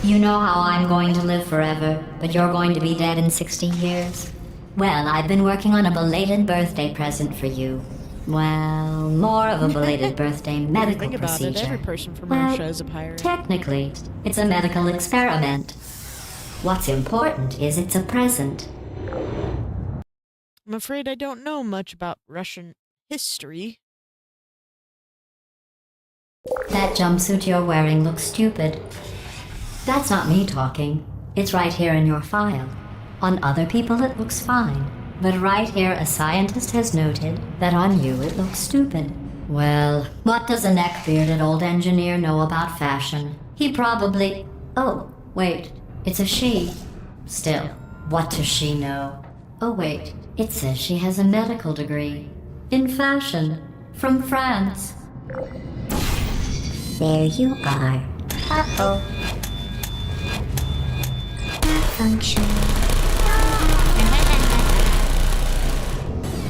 You know how I'm going to live forever, but you're going to be dead in 60 years? Well, I've been working on a belated birthday present for you. Well, more of a belated birthday medical Think about procedure. it, every person from Well, Russia is a pirate. Technically, it's a medical experiment. What's important is it's a present. I'm afraid I don't know much about Russian history. That jumpsuit you're wearing looks stupid. That's not me talking. It's right here in your file. On other people it looks fine. But right here a scientist has noted that on you it looks stupid. Well, what does a neck-bearded old engineer know about fashion? He probably... Oh, wait. It's a she. Still, what does she know? Oh wait, it says she has a medical degree. In fashion. From France. There you are. Uh-oh. Malfunction.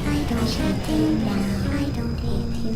I don't shut him down. I don't hate you.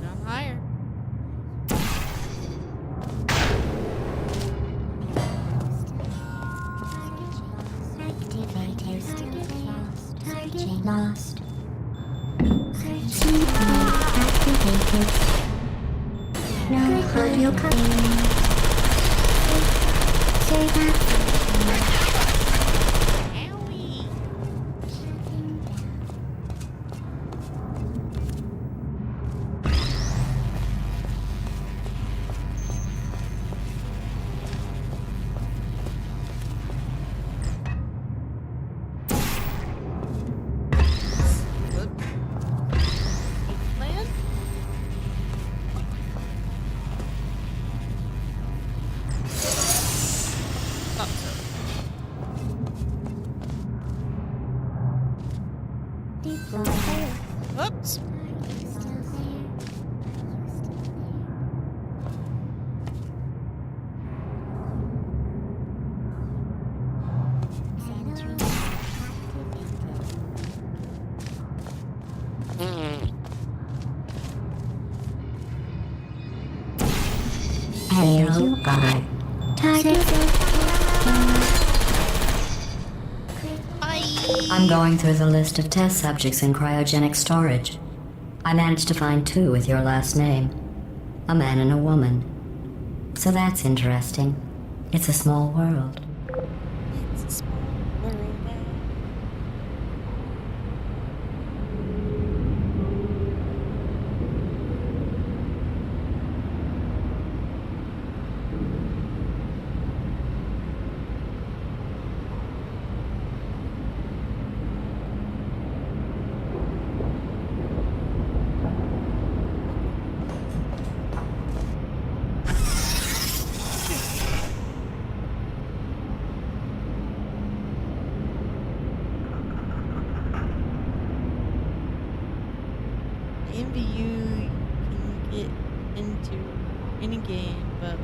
Down higher. Activated. Searching. Lost. Searching. Activated. No audio coming. Save that. Owie. Land? Thought so. Deploy. Oops. There you are. Target. I'm going through the list of test subjects in cryogenic storage. I managed to find 2 with your last name. A man and a woman. So that's interesting. It's a small world. It's a small world. I envy you can get into any game, but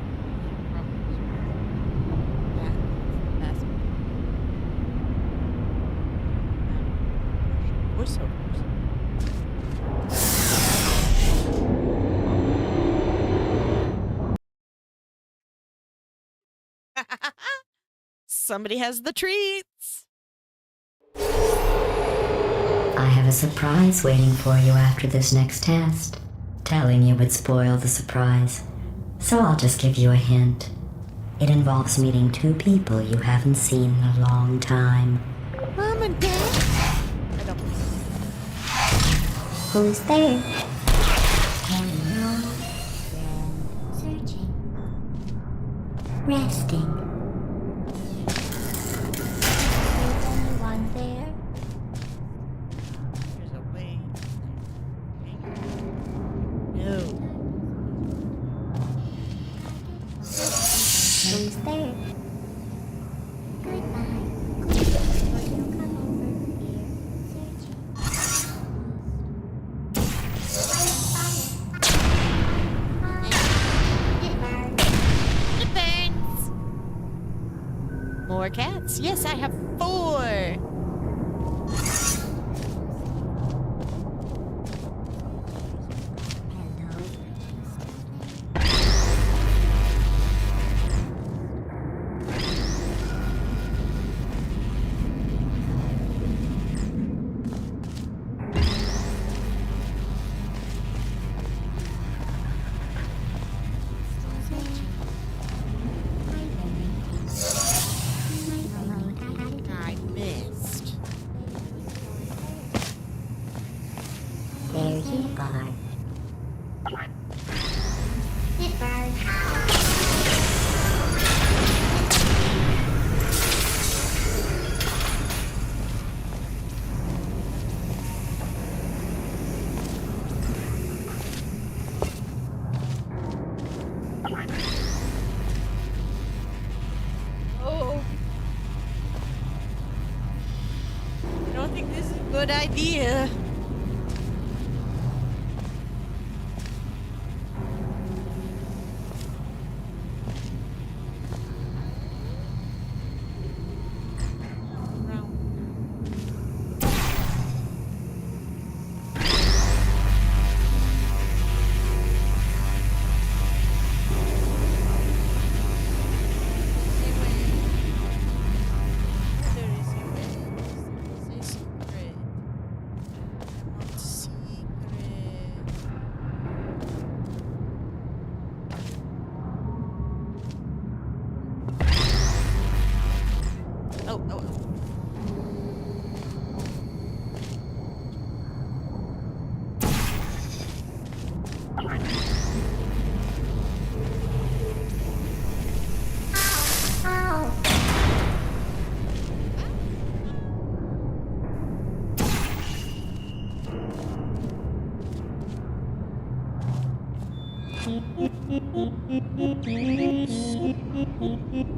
Somebody has the treats. I have a surprise waiting for you after this next test. Telling you would spoil the surprise, so I'll just give you a hint. It involves meeting two people you haven't seen in a long time. Mom and Dad. I don't. Who's there? Hello, friend. Searching. Resting. Is anyone there? There's a way. No. Who's there? Goodbye. Will you come over here? Searching. It burns. More cats. Yes, I have 4. I missed. There you are. It burns. Oh. I don't think this is a good idea.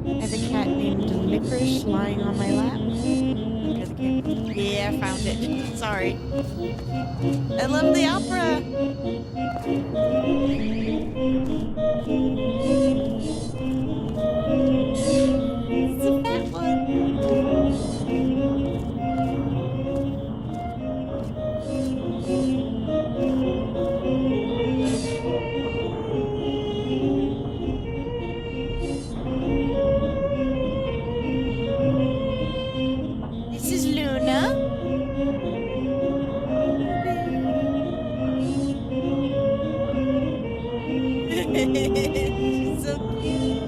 I have a cat named Licorice lying on my lap. Yeah, I found it. Sorry. I love the opera. It's a fat one. This is Luna. She's so cute.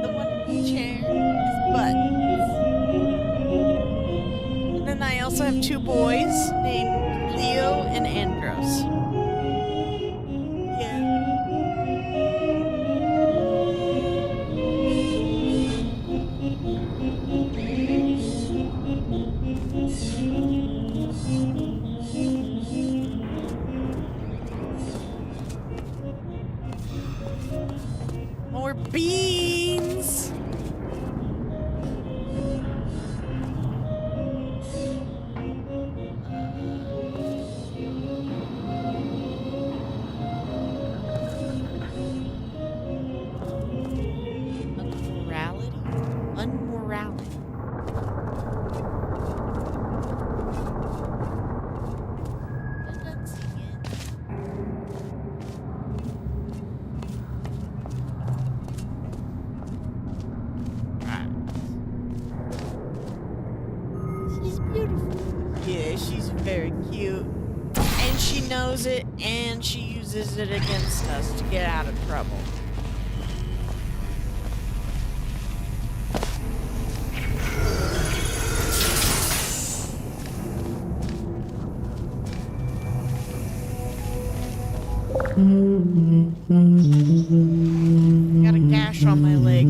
The one in the chair is Buttons. And then I also have 2 boys named Leo and Andros. Yeah. More beans. Unmorality? Unmorality. I'm not seeing it. knows it and she uses it against us to get out of trouble. Got a gash on my leg.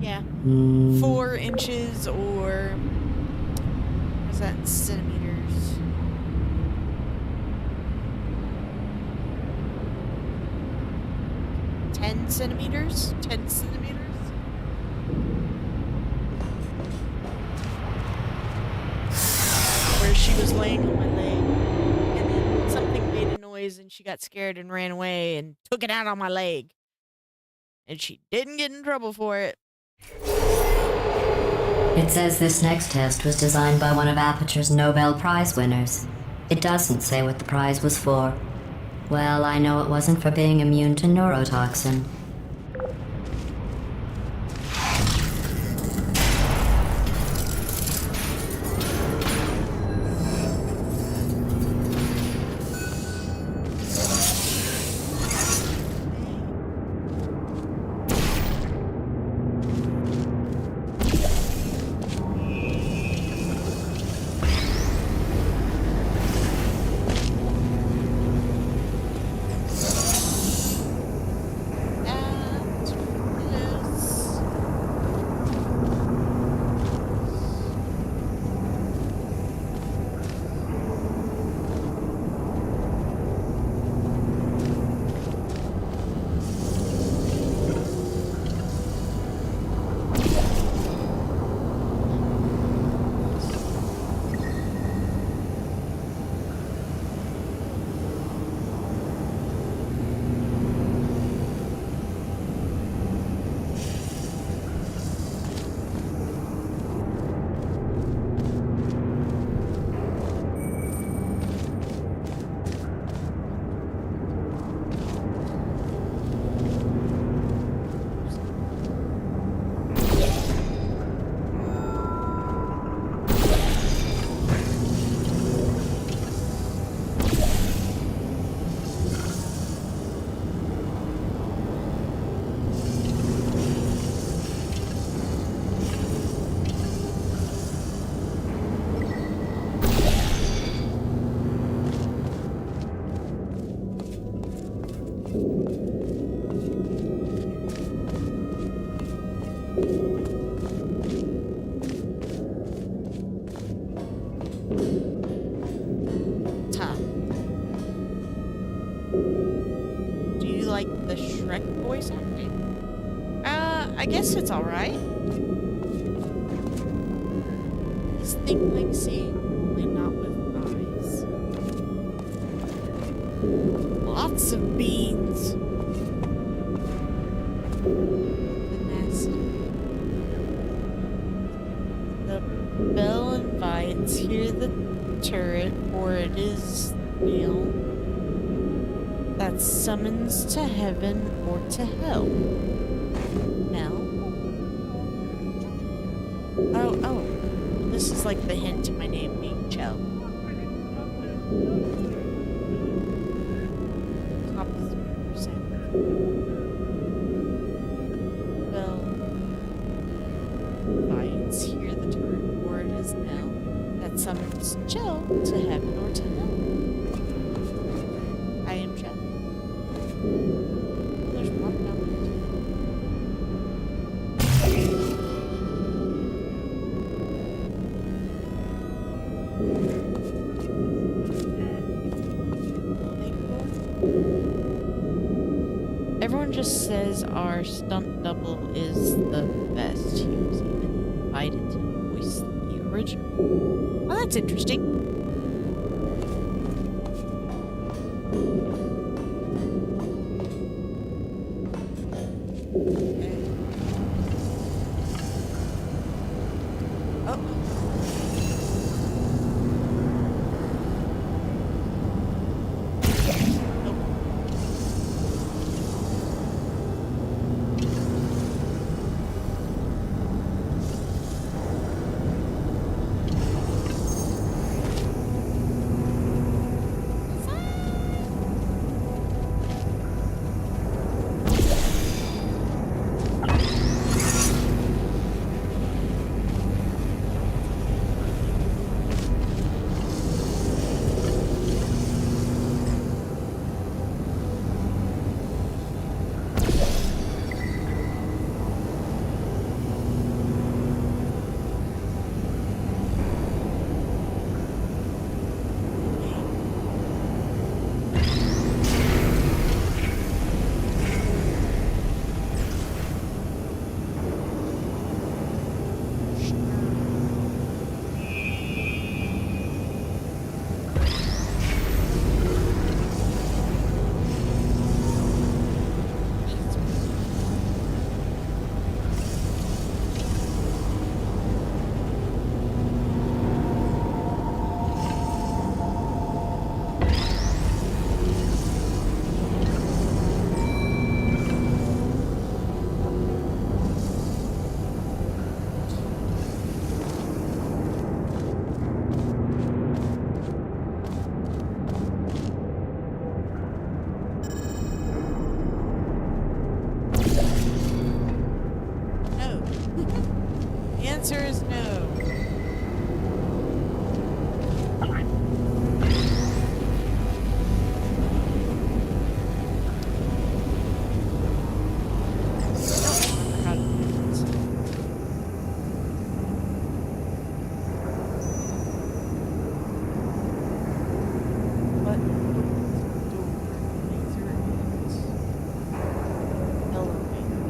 Yeah. 4 inches, or what's that in centimeters? Ten centimeters? 10 centimeters? Where she was laying on my leg, and then something made a noise and she got scared and ran away and took it out on my leg. And she didn't get in trouble for it. It says this next test was designed by one of Aperture's Nobel Prize winners. It doesn't say what the prize was for. Well, I know it wasn't for being immune to neurotoxin. Do you like the Shrek voice acting? I guess it's alright. It's think like seeing, only not with eyes. Lots of beans. The nest. The bell invites, hear the turret, for it is Neil that summons to heaven or to hell. Mel? Oh, this is like the hint to my name being Chell. Top 3%. Bell invites, hear the turret, for it is Nell that summons Chell to heaven or to hell. I am Chell. There's one down there. Everyone just says our stunt double is the best. He was even invited to voice the original. Well, that's interesting. snow. Don't remember how to do this. What? Laser and elevator.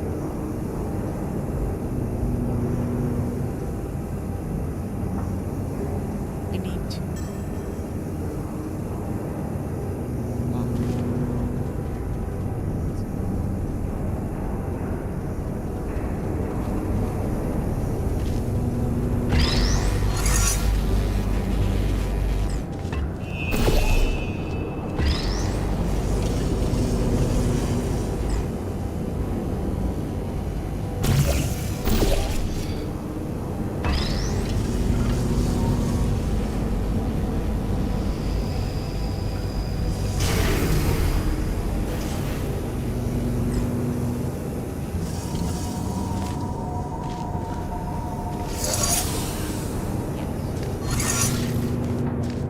I need to.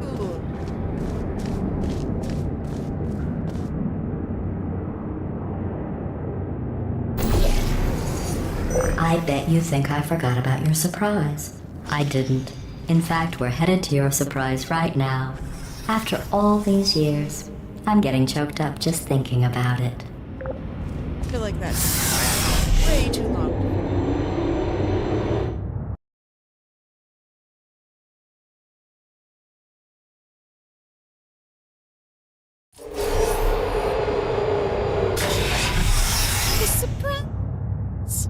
Cool. I bet you think I forgot about your surprise. I didn't. In fact, we're headed to your surprise right now. After all these years, I'm getting choked up just thinking about it. I feel like that's way too long. The surprise.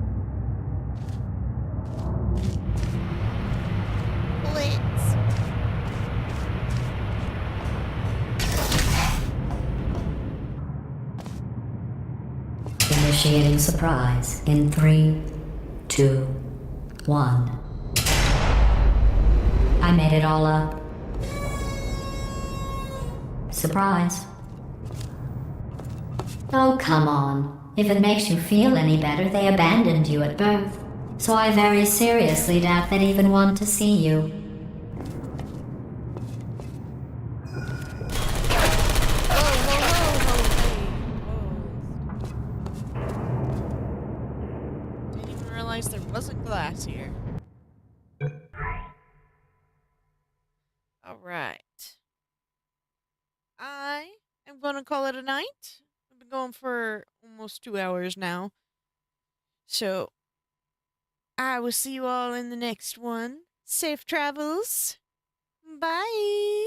Blitz. Initiating surprise in 3, 2, 1. I made it all up. Surprise. Oh, come on. If it makes you feel any better, they abandoned you at birth. So I very seriously doubt they'd even want to see you. Didn't even realize there wasn't glass here. Alright. I am gonna call it a night. I've been going for almost 2 hours now. So, I will see you all in the next one. Safe travels. Bye.